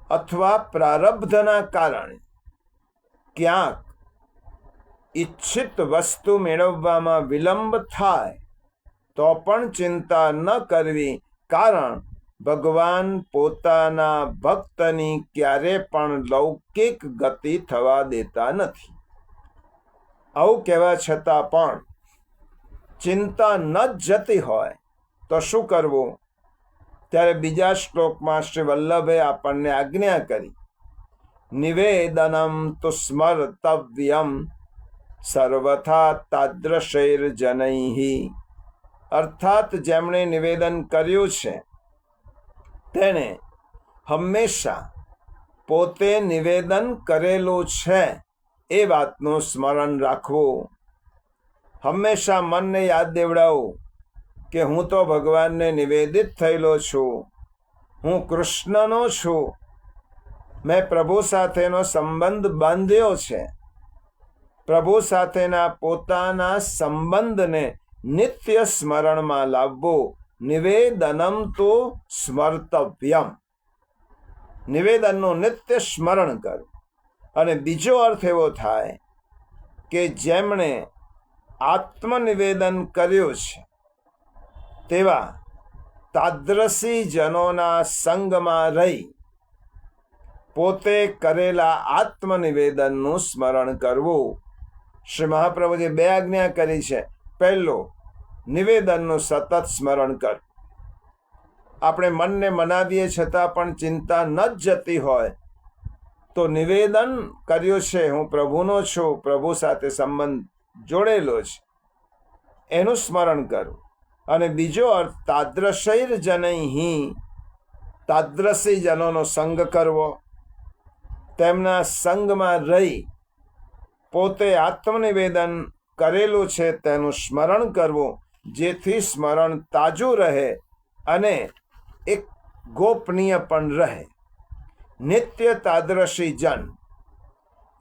અથવા પ્રારબ્ધના કારણે ક્યાંક ઈચ્છિત વસ્તુ મેળવવામાં વિલંબ થાય તો પણ ચિંતા ન કરવી, કારણ ભગવાન પોતાના ભક્તની ક્યારે પણ લૌકિક ગતિ થવા દેતા નથી. આવું કહેવા છતાં પણ ચિંતા ન જ જતી હોય તો શું કરવું? ત્યારે બીજા શ્લોકમાં શ્રી વલ્લભે આપણને આજ્ઞા કરી, નિવેદનમ તુ સ્મર્તવ્યમ સર્વથા તાદ્રશૈર્જનૈઃ. અર્થાત જેમણે નિવેદન કર્યું છે તેણે હંમેશા પોતે નિવેદન કરેલું છે એ વાતનું સ્મરણ રાખવું. હંમેશા મનને યાદ દેવડાવું કે હું તો ભગવાનને નિવેદિત થયેલો છું, હું કૃષ્ણનો છું, મેં પ્રભુ સાથેનો સંબંધ બાંધ્યો છે. પ્રભુ સાથેના પોતાના સંબંધને નિત્ય સ્મરણમાં લાવવું. નિવેદનમ તો સ્મર્તવ્યમ, નિવેદનનું નિત્ય સ્મરણ કરવું. અને બીજો અર્થ એવો થાય કે જેમણે આત્મનિવેદન કર્યું છે તેવા તાદ્રસી જનોના સંગમાં રહી પોતે કરેલા આત્મનિવેદનનું સ્મરણ કરવું. શ્રી મહાપ્રભુજી 2 આજ્ઞા કરી છે. પહેલો, નિવેદનનું સતત સ્મરણ કર. આપણે મનને મનાવીએ છતાં પણ ચિંતા ન જ જતી હોય તો નિવેદન કર્યું છે, હું પ્રભુનો છું, પ્રભુ સાથે સંબંધ જોડેલો છે, એનું સ્મરણ કરવું. અને બીજો અર્થ તાદ્રશૈર જનૈ, તાદ્રસી જનોનો સંગ કરવો, તેમના સંગમાં રહી પોતે આત્મનિવેદન કરેલું છે તેનું સ્મરણ કરવું, જેથી સ્મરણ તાજું રહે અને એક ગોપનીય પણ રહે. નિત્ય તાદ્રશી જન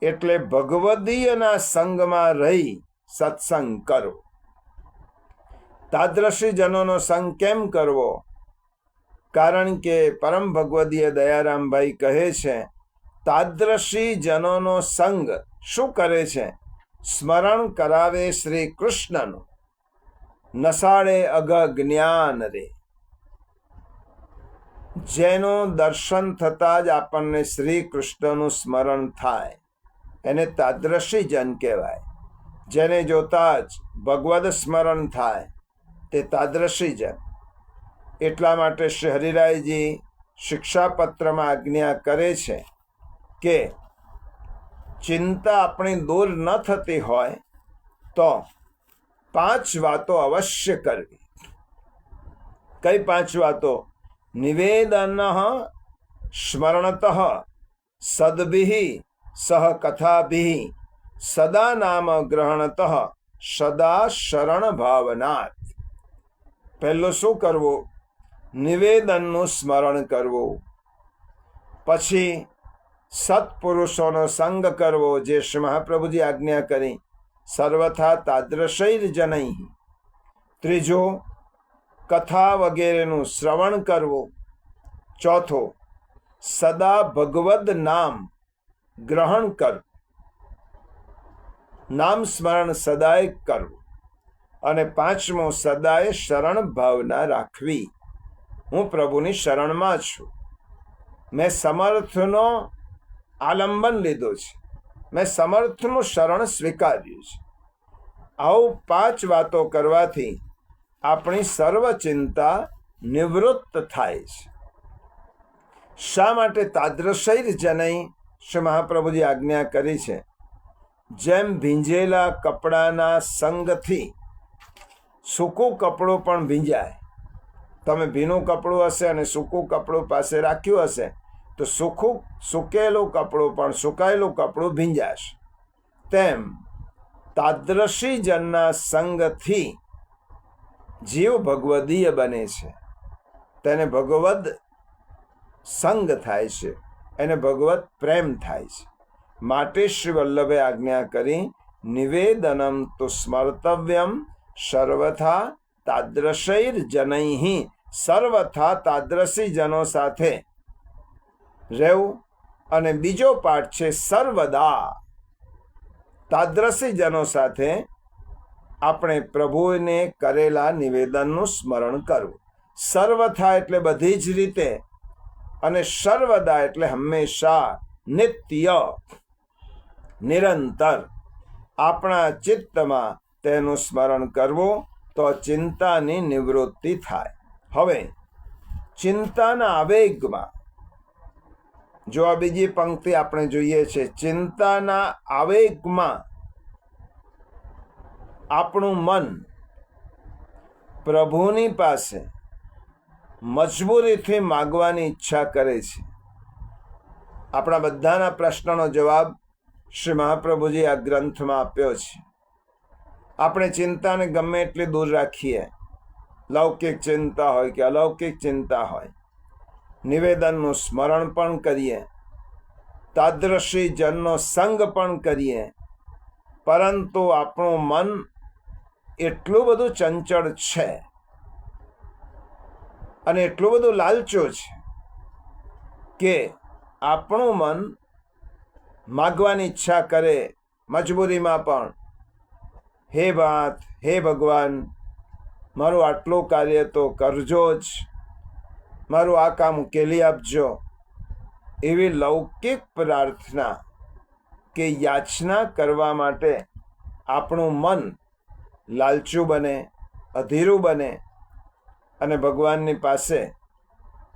એટલે ભગવદીયના સંગમાં રહી સત્સંગ કરો. તાદ્રશી જનોનો સંગ કેમ કરવો? કારણ કે પરમ ભગવદીય દયારામભાઈ કહે છે, તાદ્રશી જનોનો સંગ શું કરે છે? સ્મરણ કરાવે શ્રી કૃષ્ણનું, નસાડે અગ જ્ઞાન રે. જેનો દર્શન થતાં જ આપણને શ્રી કૃષ્ણનું સ્મરણ થાય એને તાદ્રશી જન કહેવાય. જેને જોતા જ ભગવદ સ્મરણ થાય તે તાદ્રશી જન. એટલા માટે શ્રી હરિરાયજી શિક્ષાપત્રમાં આજ્ઞા કરે છે કે ચિંતા આપણી દૂર ન થતી હોય તો 5 વાતો અવશ્ય કરવી. કઈ 5 વાતો? નિવેદન સ્મરણત સદભિઃ સહ કથાભિઃ સદા નામ ગ્રહણત સદા શરણ ભાવનાત. પહેલું શું કરવું? નિવેદનનું સ્મરણ કરવું. પછી સત્પુરુષોનો સંગ કરવો, જે શ્રી મહાપ્રભુજી આજ્ઞા કરી, સર્વથા તાદ્રશૈર જનૈ. ત્રીજું, કથા વગેરેનું શ્રવણ કરવું. ચોથો, સદા ભગવદ નામ ગ્રહણ કરવું, નામ સ્મરણ સદાય કરવું. અને પાંચમું, સદાય શરણ ભાવના રાખવી. હું પ્રભુની શરણમાં છું, મેં સમર્થનો આલંબન લીધો છે, મેં સમર્થનું શરણ સ્વીકાર્યું છે. આવું 5 વાતો કરવાથી આપણી સર્વ ચિંતા નિવૃત્ત થાય છે. શા માટે તાદ્રશૈર જનૈ શ્રી મહાપ્રભુજી આજ્ઞા કરી છે? જેમ ભીંજેલા કપડાના સંગથી સૂકું કપડું પણ ભીંજાય. તમે ભીનું કપડું હશે અને સૂકું કપડું પાસે રાખ્યું હશે તો સૂકેલું કપડું પણ સુકાયેલું કપડું ભીંજાશે. તેમ તાદ્રશી જનના સંગથી જીવ ભગવદીય બને છે, તેને ભગવદ સંગ થાય છે, એને ભગવત પ્રેમ થાય છે. માટે શ્રી વલ્લભે આજ્ઞા કરી, નિવેદનમ તો સ્મર્તવ્યમ સર્વથા તાદ્રશૈર જનૈ. સર્વથા તાદ્રશી જનો સાથે રહેવું. અને બીજો પાઠ છે સર્વદા. તાદ્રશી જનો સાથે આપણે પ્રભુને કરેલા નિવેદનનું સ્મરણ કરવું. સર્વથા એટલે બધી જ રીતે, અને સર્વદા એટલે હંમેશા, નિત્ય, નિરંતર આપણા ચિત્તમાં તેનું સ્મરણ કરવું, તો ચિંતાની નિવૃત્તિ થાય. હવે ચિંતાના આવેગમાં જો આ બીજી પંક્તિ આપણે જોઈએ છે, ચિંતાના આવેગમાં આપણું મન પ્રભુની પાસે મજબૂરીથી માગવાની ઈચ્છા કરે છે. આપણા બધાના પ્રશ્નનો જવાબ શ્રી મહાપ્રભુજી આ ગ્રંથમાં આપ્યો છે. આપણે ચિંતાને ગમે એટલી દૂર રાખીએ, લૌકિક ચિંતા હોય કે અલૌકિક ચિંતા હોય, નિવેદનનું સ્મરણ પણ કરીએ, તાદ્રશી જનનો સંગ પણ કરીએ, પરંતુ આપણું મન એટલું બધું ચંચળ છે અને એટલું બધું લાલચો છે કે આપણું મન માગવાની ઈચ્છા કરે મજબૂરીમાં પણ, હે વાત, હે ભગવાન, મારું આટલું કાર્ય તો કરજો જ, મારું આ કામ ઉકેલી આપજો. એવી લૌકિક પ્રાર્થના કે યાચના કરવા માટે આપણું મન લાલચું બને, અધીરું બને અને ભગવાનની પાસે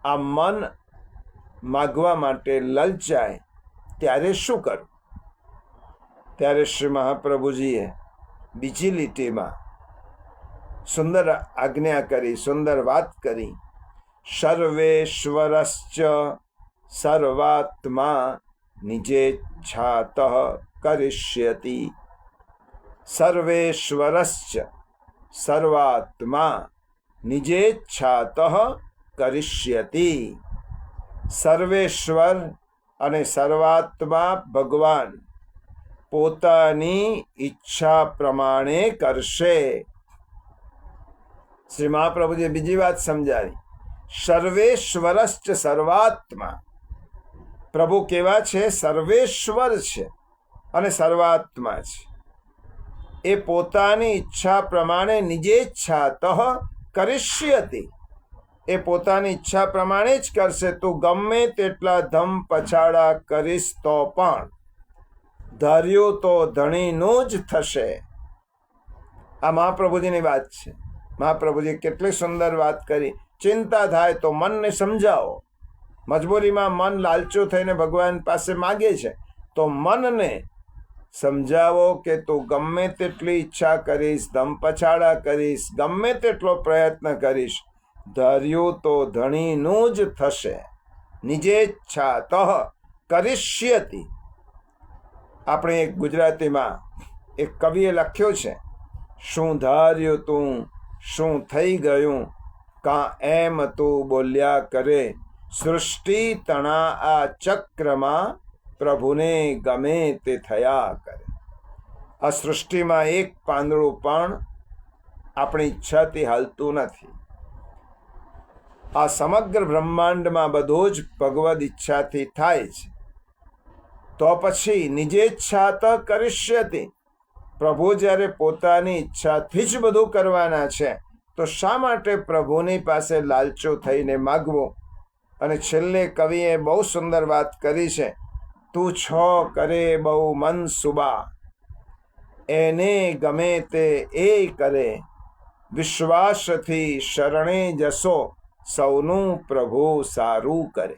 આ મન માગવા માટે લલચાય, ત્યારે શું કરવું? ત્યારે શ્રી મહાપ્રભુજીએ બીજી લીટીમાં સુંદર આજ્ઞા કરી, સુંદર વાત કરી. સર્વેશ્વરશ્ચ સર્વાત્મા નિજેચ્છાતઃ કરિષ્યતિ. સર્વેશ્વરશ્ચ સર્વાત્મા નિજેચ્છાતઃ કરિષ્યતિ. સર્વેશ્વર અને સર્વાત્મા ભગવાન પોતાની ઈચ્છા પ્રમાણે કરશે. શ્રી મહાપ્રભુજીએ બીજી વાત સમજાવી. સર્વેશ્વરશ્ચ સર્વાત્મા, પ્રભુ કેવા છે? સર્વેશ્વર છે અને સર્વાત્મા છે. એ પોતાની ઈચ્છા પ્રમાણે નિજેચ્છાતઃ કરિષ્યતિ, એ પોતાની ઈચ્છા પ્રમાણે જ કરશે. તું ગમે તેટલા ધમ પછાડા કરીશ તો પણ ધાર્યું તો ધણીનું જ થશે. આ મહાપ્રભુજીની વાત છે. મહાપ્રભુજી કેટલી સુંદર વાત કરી. ચિંતા થાય તો મનને સમજાવો. મજબૂરીમાં મન લાલચું થઈને ભગવાન પાસે માગે છે, તો મનને સમજાવો કે તું ગમે તેટલી ઈચ્છા કરીશ, ધમ પછાડા કરીશ, ગમે તેટલો પ્રયત્ન કરીશ, ધાર્યું તો ધણીનું જ થશે. નિજેચ્છાતઃ કરિષ્યતિ. આપણે એક ગુજરાતીમાં એક કવિએ લખ્યું છે, શું ધાર્યું તું, શું થઈ ગયું, કાં એમ તું બોલ્યા કરે, સૃષ્ટિ તણા આ ચક્રમાં પ્રભુને ગમે તે થયા કરે. આ સૃષ્ટિમાં એક પાંદડું પણ આપણી ઈચ્છાથી હાલતું નથી. આ સમગ્ર બ્રહ્માંડમાં બધું જ ભગવદ ઈચ્છાથી થાય છે. તો પછી નિજેચ્છાત કરિષ્યતિ, પ્રભુ જ્યારે પોતાની ઈચ્છાથી જ બધું કરવાના છે, તો શા માટે પ્રભુની પાસે લાલચો થઈને માગવું? અને છેલ્લે કવિએ બહુ સુંદર વાત કરી છે. તું છો કરે બહુ મન સુબા, એને ગમે તે એ કરે, વિશ્વાસથી શરણે જશો, સૌનું પ્રભુ સારું કરે.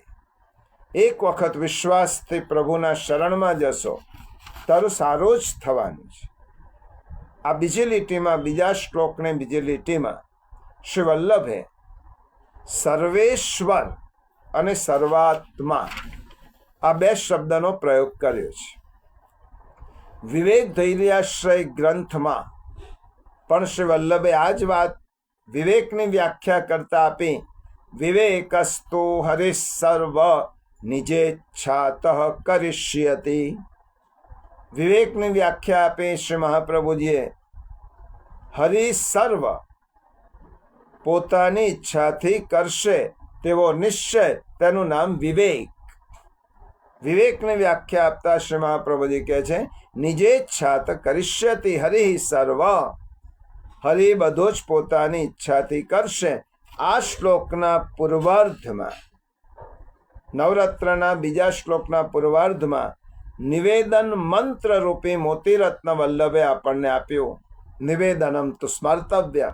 એક વખત વિશ્વાસથી પ્રભુના શરણમાં જશો, તારું સારું જ થવાનું છે. આ બીજી લીટીમાં, બીજા શ્લોકને બીજી લીટીમાં શ્રી વલ્લભે સર્વેશ્વર અને સર્વાત્મા આ બે શબ્દનો પ્રયોગ કર્યો છે. વિવેક ધૈર્યાશ્રય ગ્રંથમાં પણ શ્રી વલ્લભે આ જ વાત વિવેકની વ્યાખ્યા કરતા આપી. વિવેકસ્તુ હરિસર્વ નિજેચ્છાતઃ કરિષ્યતિ. વિવેકની વ્યાખ્યા આપી શ્રી મહાપ્રભુજીએ. હરિસર્વ પોતાની ઈચ્છાથી કરશે તેવો નિશ્ચય, તેનું નામ વિવેક. વિવેકની વ્યાખ્યા આપતા શ્રી મહાપ્રભુજી કહે છે, નિજેચ્છાત કરિષ્યતિ હરિ સર્વ. હરિ બધું જ પોતાની ઈચ્છાથી કરશે. આ શ્લોકના પૂર્વાર્ધમાં, નવરત્નના બીજા શ્લોકના પૂર્વાર્ધમાં નિવેદન મંત્ર રૂપી મોતીરત્ન વલ્લભે આપણને આપ્યું. નિવેદનમ તુ સ્મર્તવ્ય.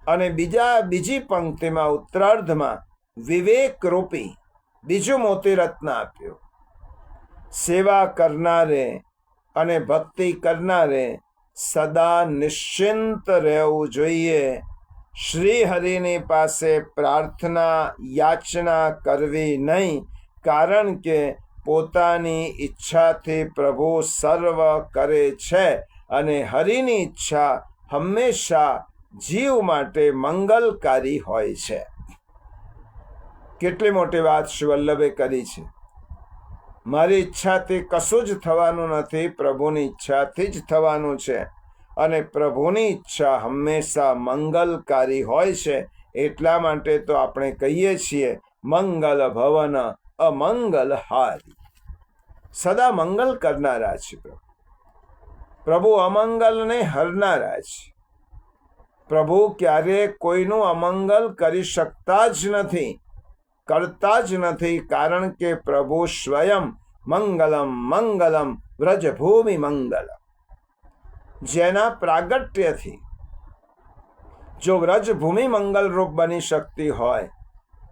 અને બીજી પંક્તિમાં ઉત્તરાર્ધમાં વિવેક રૂપી બીજું મોતીરત્ન આપ્યું. સેવા કરનારે અને ભક્તિ કરનારે સદા નિશ્ચિંત રહેવું જોઈએ. શ્રી હરિની પાસે પ્રાર્થના યાચના કરવી નહીં, કારણ કે પોતાની ઈચ્છાથી પ્રભુ સર્વ કરે છે અને હરિની ઈચ્છા હંમેશા જીવ માટે મંગલકારી હોય છે. કેટલી મોટી વાત શ્રી વલ્લભે કરી છે. મારી ઈચ્છાથી કશું જ થવાનું નથી, પ્રભુની ઈચ્છાથી જ થવાનું છે. અને પ્રભુની ઈચ્છા હંમેશા મંગલકારી હોય છે. એટલા માટે તો આપણે કહીએ છીએ મંગલ ભવન અમંગલ હારી. સદા મંગલ કરનારા છે પ્રભુ, અમંગલને હરનારા છે. પ્રભુ ક્યારેય કોઈનું અમંગલ કરી શકતા જ નથી, કરતા જ નથી, કારણ કે પ્રભુ સ્વયં મંગલમ મંગલમ વ્રજભૂમિ મંગલમ. જેના પ્રાગટ્યથી જો વ્રજભૂમિ મંગલરૂપ બની શકતી હોય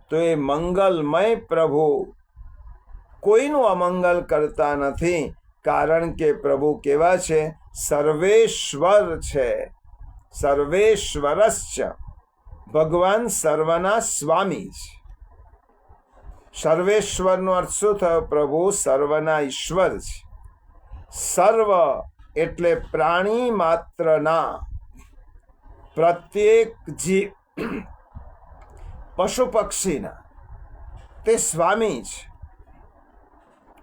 તો એ મંગલમય પ્રભુ કોઈનું અમંગલ કરતા નથી, કારણ કે પ્રભુ કેવા છે? સર્વેશ્વર છે. સર્વેશ્વરશ્ચ, ભગવાન સર્વના સ્વામી છે. સર્વેશ્વરનો અર્થ શું થયો? પ્રભુ સર્વના ઈશ્વર છે. સર્વ એટલે પ્રાણી માત્રના, પ્રત્યેક જીવ, પશુ પક્ષીના તે સ્વામી છે.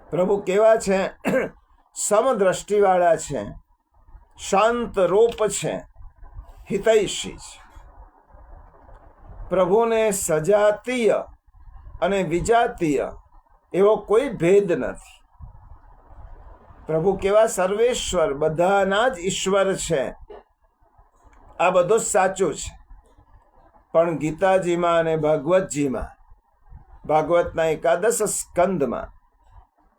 પ્રભુ કેવા છે? સમદ્રષ્ટિવાળા છે, શાંત રૂપ છે, હિતૈષી છે. પ્રભુને સજાતીય અને વિજાતીય એવો કોઈ ભેદ નથી. પ્રભુ કેવા? સર્વેશ્વર, બધાના જ ઈશ્વર છે. આ બધું સાચું છે. પણ ગીતાજીમાં અને ભાગવતજીમાં, ભાગવતના 11 સ્કંદમાં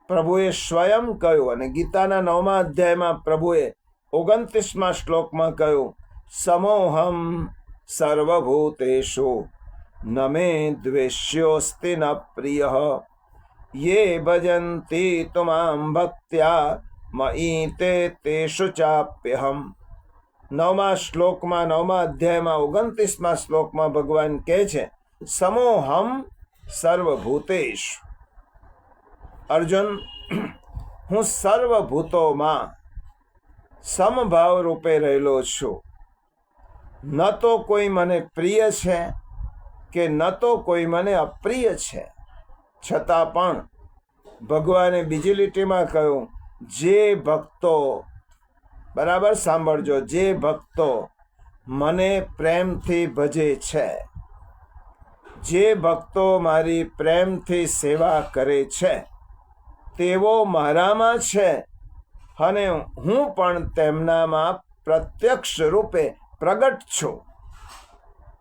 પ્રભુએ સ્વયં કહ્યું, અને ગીતાના 9મા અધ્યાયમાં પ્રભુએ 29મા શ્લોકમાં કહ્યું, સમોહમ સર્વભૂતેષુ ન મે દ્વેષ્યોસ્તિ ન પ્રિય યે ભજન્તિ તુમામ ભક્ત્યા મયી તે તેષુ ચાપ્યહમ. 9મા શ્લોકમાં, 9મા અધ્યાયમાં 29મા શ્લોકમાં ભગવાન કહે છે, સમોહમ સર્વભૂતેષુ. અર્જુન, હું સર્વભૂતોમાં સમભાવ રૂપે રહેલો છું. ન તો કોઈ મને પ્રિય છે કે ન તો કોઈ મને અપ્રિય છે. છતાં પણ ભગવાને બીજી લીટીમાં કહ્યું, જે ભક્તો, બરાબર સાંભળજો, જે ભક્તો મને પ્રેમથી ભજે છે, જે ભક્તો મારી પ્રેમથી સેવા કરે છે, તેઓ મારામાં છે અને હું પણ તેમનામાં પ્રત્યક્ષ રૂપે પ્રગટ છું.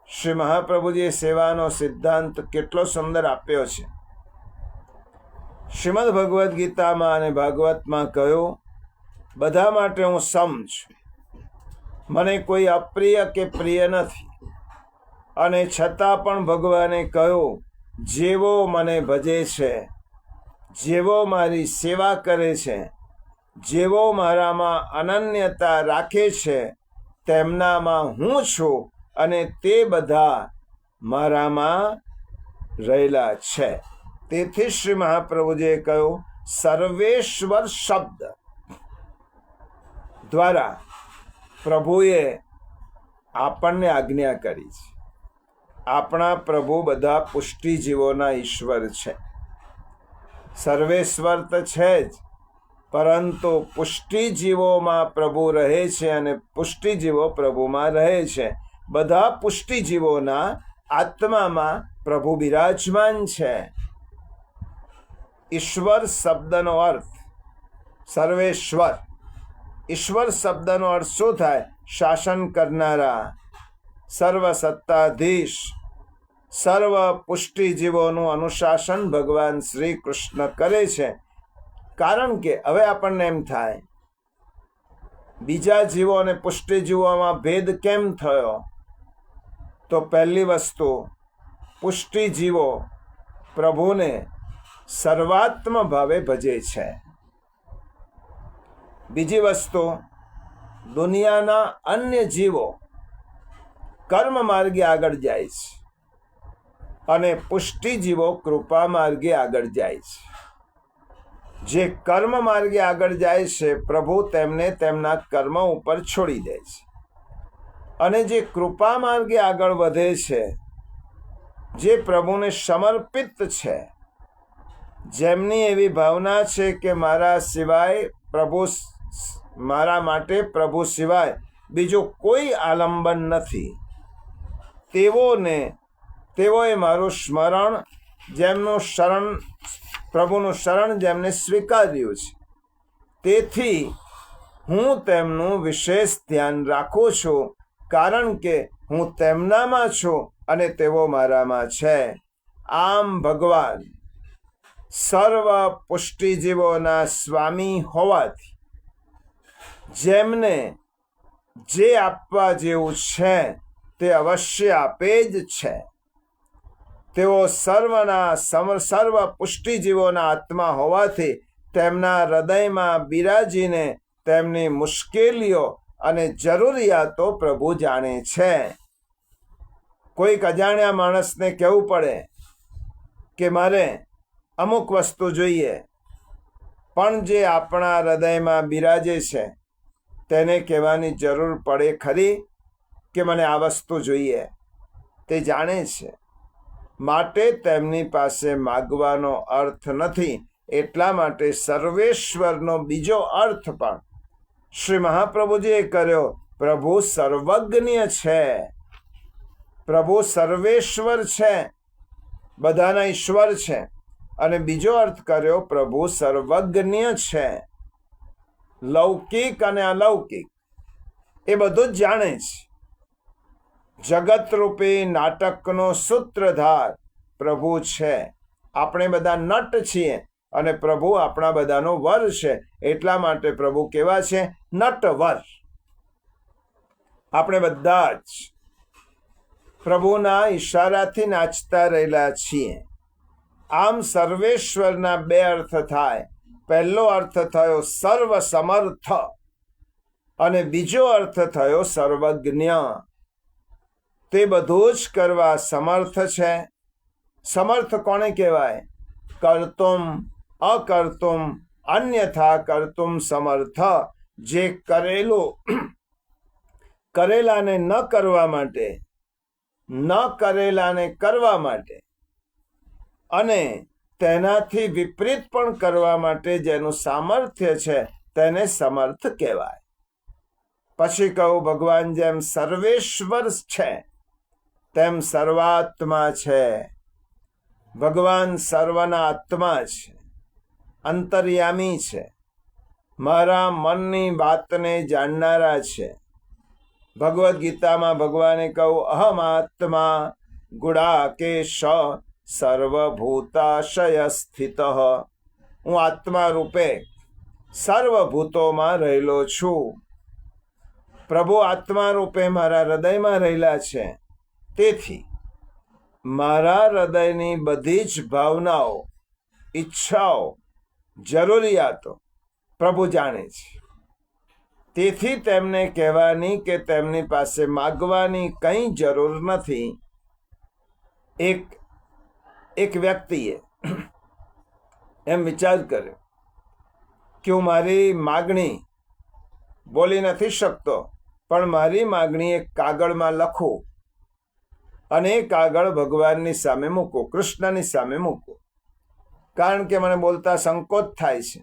શ્રી મહાપ્રભુજીએ સેવાનો સિદ્ધાંત કેટલો સુંદર આપ્યો છે. શ્રીમદ ભગવદ્ ગીતામાં અને ભાગવતમાં કહ્યું, બધા માટે હું સમ છું, મને કોઈ અપ્રિય કે પ્રિય નથી. અને છતાં પણ ભગવાને કહ્યું, જેવો મને ભજે છે, જેવો મારી સેવા કરે છે, જેવો મારામાં અનન્યતા રાખે છે, તેમનામાં હું છું અને તે બધા મારામાં રહેલા છે. તેથી શ્રી મહાપ્રભુજીએ કહ્યું, સર્વેશ્વર શબ્દ દ્વારા પ્રભુએ આપણને આજ્ઞા કરી છે. આપણા પ્રભુ બધા પુષ્ટિજીવોના ઈશ્વર છે. સર્વેશ્વર તો છે જ, પરંતુ પુષ્ટિજીવોમાં પ્રભુ રહે છે અને પુષ્ટિજીવો પ્રભુમાં રહે છે. બધા પુષ્ટિજીવોના આત્મામાં પ્રભુ બિરાજમાન છે. ઈશ્વર શબ્દનો અર્થ સર્વેશ્વર. ઈશ્વર શબ્દનો અર્થ શું થાય? શાસન કરનારા, સર્વ સત્તાધીશ, સર્વ પુષ્ટિજીવોનું અનુશાસન ભગવાન શ્રી કૃષ્ણ કરે છે. કારણ કે હવે આપણને એમ થાય, બીજા જીવો અને પુષ્ટિજીવોમાં ભેદ કેમ થયો? તો પહેલી વસ્તુ, પુષ્ટિજીવો પ્રભુને સર્વાત્મ ભાવે ભજે છે. બીજી વસ્તુ, દુનિયાના અન્ય જીવો કર્મ માર્ગે આગળ જાય છે અને પુષ્ટિજીવો કૃપા માર્ગે આગળ જાય છે. જે કર્મ માર્ગે આગળ જાય છે પ્રભુ તેમને તેમના કર્મ ઉપર છોડી દે છે, અને જે કૃપા માર્ગે આગળ વધે છે, જે પ્રભુને સમર્પિત છે, જેમની એવી ભાવના છે કે મારા માટે પ્રભુ સિવાય બીજું કોઈ આલંબન નથી, તેઓએ મારું સ્મરણ, જેમનું પ્રભુનું શરણ જેમને સ્વીકાર્યું છે, તેથી હું તેમનું વિશેષ ધ્યાન રાખું છું, કારણ કે હું તેમનામાં છું અને તેઓ મારામાં છે. આમ ભગવાન સર્વ પુષ્ટિજીવોના સ્વામી હોવાથી જેમને જે આપવા જેવું છે તે અવશ્ય આપે જ છે. તેઓ સર્વ પુષ્ટિજીવોના આત્મા હોવાથી તેમના હૃદયમાં બિરાજીને તેમની મુશ્કેલીઓ અને જરૂરિયાતો પ્રભુ જાણે છે. કોઈક અજાણ્યા માણસને કહેવું પડે કે મારે અમુક વસ્તુ જોઈએ, પણ જે આપણા હૃદયમાં બિરાજે છે તેને કહેવાની જરૂર પડે ખરી કે મને આ વસ્તુ જોઈએ? તે જાણે છે, માટે તેમની પાસે માગવાનો અર્થ નથી. એટલા માટે સર્વેશ્વરનો બીજો અર્થ પણ શ્રી મહાપ્રભુજીએ કર્યો. પ્રભુ સર્વજ્ઞ છે, પ્રભુ સર્વેશ્વર છે, બધાના ઈશ્વર છે. અને બીજો અર્થ કર્યો પ્રભુ સર્વજ્ઞ છે, લૌકિક અને અલૌકિક એ બધું જ જાણે છે. જગતરૂપી નાટકનો સૂત્રધાર પ્રભુ છે. આપણે બધા નટ છીએ અને પ્રભુ આપણા બધાનો વર છે. એટલા માટે પ્રભુ કેવા છે? નટવર. આપણે બધા જ પ્રભુના ઈશારાથી નાચતા રહેલા છીએ. આમ સર્વેશ્વરના બે અર્થ થાય. પહેલો અર્થ થયો સર્વ સમર્થ અને બીજો અર્થ થયો સર્વજ્ઞ. તે બધું જ કરવા સમર્થ છે. સમર્થ કોને કહેવાય? કર્તુમ અકર્તુમ અન્યથા કર્તુમ સમર્થ. જે કરેલાને ન કરવા માટે, ન કરેલાને કરવા માટે અને તેનાથી વિપરીત પણ કરવા માટે જેનું સામર્થ્ય છે તેને સમર્થ કહેવાય. પછી કહું, ભગવાન જેમ સર્વેશ્વર છે તેમ સર્વાત્મા છે. ભગવાન સર્વના આત્મા છે, અંતર્યામી છે, મારા મનની વાતને જાણનારા છે. ભગવદ્ ગીતામાં ભગવાને કહ્યું, અહમ આત્મા ગુડાકેશ સર્વભૂતાશય સ્થિત. હું આત્મા રૂપે સર્વભૂતોમાં રહેલો છું. પ્રભુ આત્મા રૂપે મારા હૃદયમાં રહેલા છે. તેથી મારા હૃદયની બધી જ ભાવનાઓ, ઈચ્છાઓ, જરૂરિયાતો પ્રભુ જાણે છે. તેથી તેમને કહેવાની કે તેમની પાસે માગવાની કંઈ જરૂર નથી. એક વ્યક્તિએ એમ વિચાર કર્યો કે હું મારી માગણી બોલી નથી શકતો, પણ મારી માગણી એક કાગળમાં લખું અને એ કાગળ ભગવાનની સામે મૂકું, કૃષ્ણની સામે મૂકું. કારણ કે મને બોલતા સંકોચ થાય છે,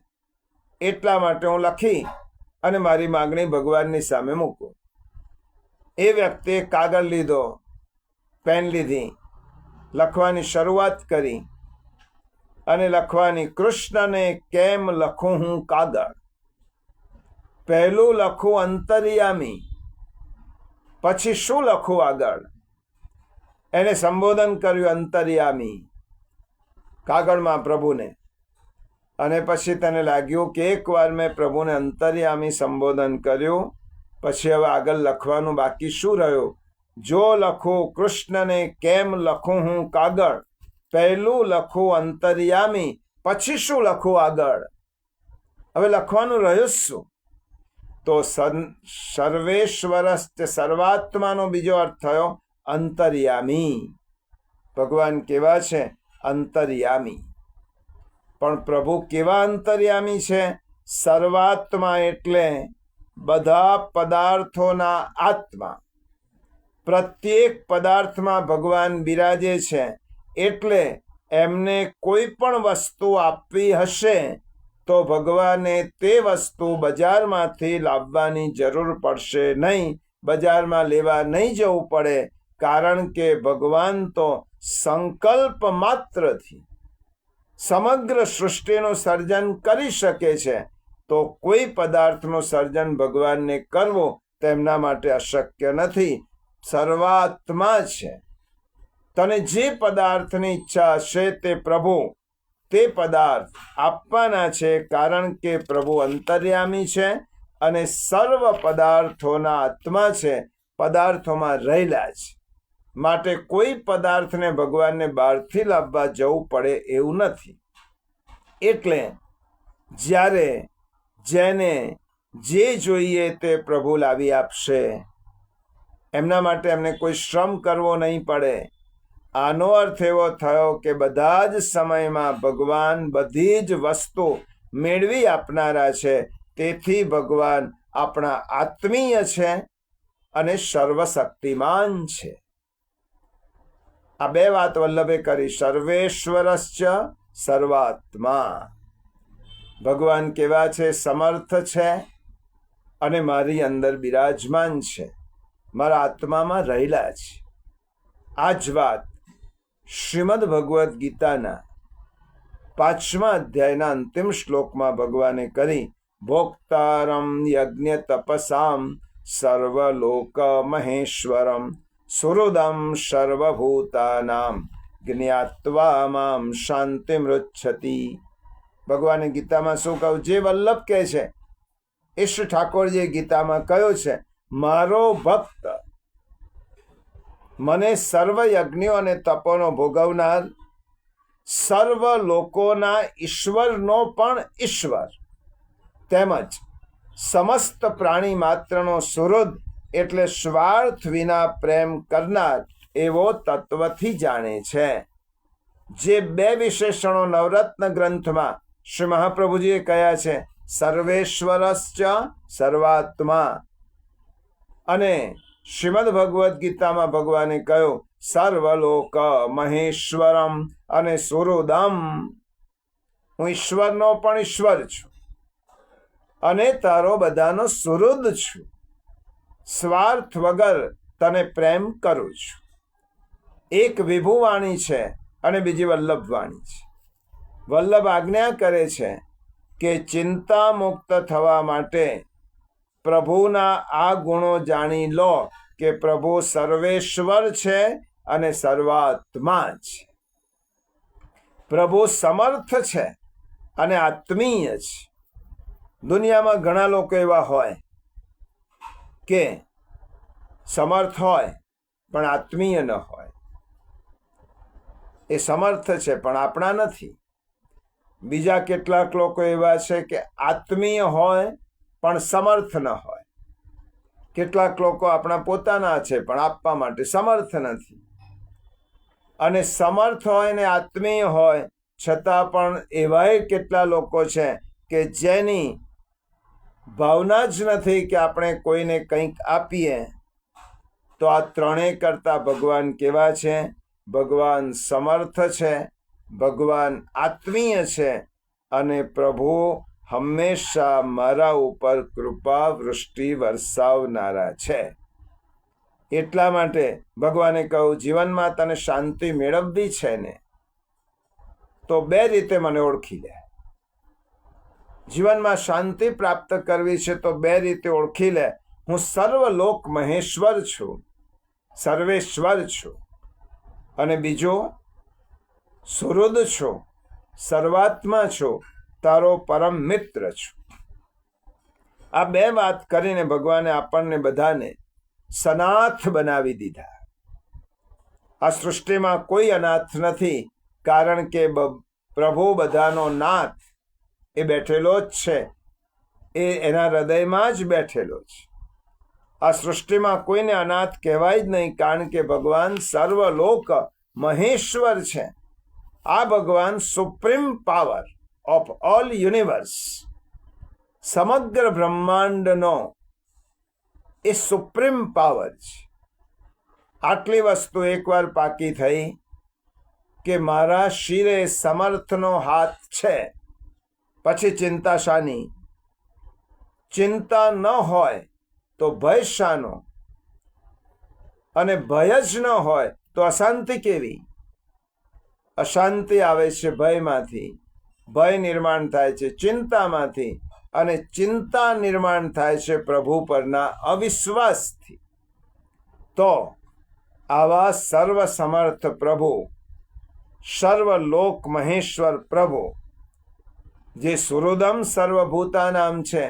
એટલા માટે હું લખી અને મારી માગણી ભગવાનની સામે મૂકું. એ વ્યક્તિએ કાગળ લીધો, પેન લીધી, લખવાની શરૂઆત કરી અને લખવાની, કૃષ્ણને કેમ લખું હું કાગળ. પહેલું લખું અંતર્યામી, પછી શું લખું આગળ? એને સંબોધન કર્યું અંતર્યામી કાગળમાં પ્રભુને. અને પછી તેને લાગ્યું કે એકવાર મેં પ્રભુને અંતર્યામી સંબોધન કર્યું, પછી હવે આગળ લખવાનું બાકી શું રહ્યું? જો લખું કૃષ્ણને કેમ લખું હું કાગળ, પહેલું લખું અંતર્યામી, પછી શું લખું આગળ? હવે લખવાનું રહ્યું શું? તો સર્વેશ્વર સર્વાત્માનો બીજો અર્થ થયો અંતર્યામી. ભગવાન કેવા છે? અંતર્યામી. પણ પ્રભુ કેવા અંતર્યામી છે? સર્વાત્મા એટલે બધા પદાર્થોના આત્મા. પ્રત્યેક પદાર્થમાં ભગવાન બિરાજે છે, એટલે એમને કોઈ પણ વસ્તુ આપવી હશે તો ભગવાને તે વસ્તુ બજારમાંથી લાવવાની જરૂર પડશે નહીં, બજારમાં લેવા નહીં જવું પડે, કારણ કે ભગવાન તો સંકલ્પ માત્રથી સમગ્ર સૃષ્ટિનું સર્જન કરી શકે છે. તો કોઈ પદાર્થનું સર્જન ભગવાનને કરવું તેમના માટે અશક્ય નથી. સર્વાત્મા છે. તને જે પદાર્થની ઈચ્છા હશે તે પ્રભુ તે પદાર્થ આપવાના છે, કારણ કે પ્રભુ અંતર્યામી છે અને સર્વ પદાર્થોના આત્મા છે, પદાર્થોમાં રહેલા છે. માટે કોઈ પદાર્થને ભગવાનને બહારથી લાવવા જવું પડે એવું નથી. એટલે જ્યારે જેને જે જોઈએ તે પ્રભુ લાવી આપશે. એમના માટે એમને કોઈ શ્રમ કરવો નહીં પડે. આનો અર્થ એવો થયો કે બધા જ સમયમાં ભગવાન બધી જ વસ્તુ મેળવી આપનારા છે. તેથી ભગવાન આપણા આત્મીય છે અને સર્વશક્તિમાન છે. આ બે વાત વલ્લભે કરી. સર્વેશ્વરશ્ચ સર્વાત્મા. ભગવાન કેવા છે? સમર્થ છે અને મારી અંદર બિરાજમાન છે, મારા આત્મામાં રહેલા છે. આ જ વાત શ્રીમદ ભગવદ્ ગીતાના 5મા અધ્યાયના અંતિમ શ્લોકમાં ભગવાને કરી. ભોક્તારમ યજ્ઞ તપસામ સર્વલોક મહેશ્વરમ સુહૃદમ સર્વભૂતાનામ જ્ઞાત્વા મામ શાંતિમૃચ્છતિ. ભગવાને ગીતામાં શું કહ્યું? જે વલ્લભ કહે છે, ઈષ્ટ ઠાકોરજીએ ગીતામાં કહ્યું છે, મારો ભક્ત, મને સર્વ યજ્ઞો અને તપોનો ભોગવનાર, સર્વ લોકોના ઈશ્વરનો પણ ઈશ્વર, તેમજ સમસ્ત પ્રાણી માત્રનો સુહૃદ એટલે સ્વાર્થ વિના પ્રેમ કરનાર એવો તત્વથી જાણે છે. જે બે વિશેષણો નવરત્ન ગ્રંથમાં શ્રી મહાપ્રભુજીએ કહ્યા છે, સર્વેશ્વરશ્ચ સર્વાત્મા, અને શ્રીમદ ભગવદ્ ગીતામાં ભગવાને કહ્યું સર્વલોક મહેશ્વરમ અને સુહૃદમ. હું ઈશ્વરનો પણ ઈશ્વર છું અને તારો બધાનો સુહૃદ છું. સ્વાર્થ વગર તને પ્રેમ કરું છું. એક વિભુવાણી છે અને બીજી વલ્લભવાણી છે. વલ્લભ આજ્ઞા કરે છે કે ચિંતા મુક્ત થવા માટે પ્રભુના આ ગુણો જાણી લો કે પ્રભુ સર્વેશ્વર છે અને સર્વાત્મા છે. પ્રભુ સમર્થ છે અને આત્મીય છે. દુનિયામાં ઘણા લોકો એવા હોય કે સમર્થ હોય પણ આત્મીય ન હોય. એ સમર્થ છે પણ આપણા નથી. બીજા કેટલાક લોકો એવા છે કે આત્મીય હોય પણ સમર્થ ન હોય. કેટલાક લોકો આપણા પોતાના છે પણ આપવા માટે સમર્થ નથી. અને સમર્થ હોય ને આત્મીય હોય છતાં પણ એવાય કેટલા લોકો છે કે જેની ભાવના જ નથી કે આપણે કોઈને કંઈક આપીએ. તો આ ત્રણેય કરતા ભગવાન કેવા છે? ભગવાન સમર્થ છે, ભગવાન આત્મીય છે અને પ્રભુ હંમેશા મારા ઉપર કૃપા વૃષ્ટિ વરસાવનારા છે. એટલા માટે ભગવાને કહ્યું, જીવનમાં તને શાંતિ મેળવવી છે ને તો બે રીતે મને ઓળખી લે. જીવનમાં શાંતિ પ્રાપ્ત કરવી છે તો બે રીતે ઓળખી લે. હું સર્વલોક મહેશ્વર છું, સર્વેશ્વર છું, અને બીજો સુહૃદ છું, સર્વાત્મા છું, તારો પરમ મિત્ર છું. આ બે વાત કરીને ભગવાને આપણને બધાને સનાથ બનાવી દીધા. આ સૃષ્ટિમાં કોઈ અનાથ નથી, કારણ કે પ્રભુ બધાનો નાથ એ બેઠેલો જ છે. એ એના હૃદયમાં જ બેઠેલો છે. આ સૃષ્ટિમાં કોઈને અનાથ કહેવાય જ નહીં, કારણ કે ભગવાન સર્વલોક મહેશ્વર છે. આ ભગવાન supreme power of all universe, સમગ્ર બ્રહ્માંડનો એ સુપ્રીમ પાવર છે. આટલી વસ્તુ એકવાર પાકી થઈ કે મારા શિરે સમર્થનો હાથ છે, પછી ચિંતા શાની? ચિંતા ન હોય તો ભય શાનો? અને ભય જ ન હોય તો અશાંતિ કેવી? અશાંતિ આવે છે ભયમાંથી, ભય નિર્માણ થાય છે ચિંતામાંથી, અને ચિંતા નિર્માણ થાય છે પ્રભુ પરના અવિશ્વાસથી. તો આવા સર્વ સમર્થ પ્રભુ, સર્વલોક મહેશ્વર પ્રભુ, જે સુહૃદમ સર્વભૂતાનામ છે,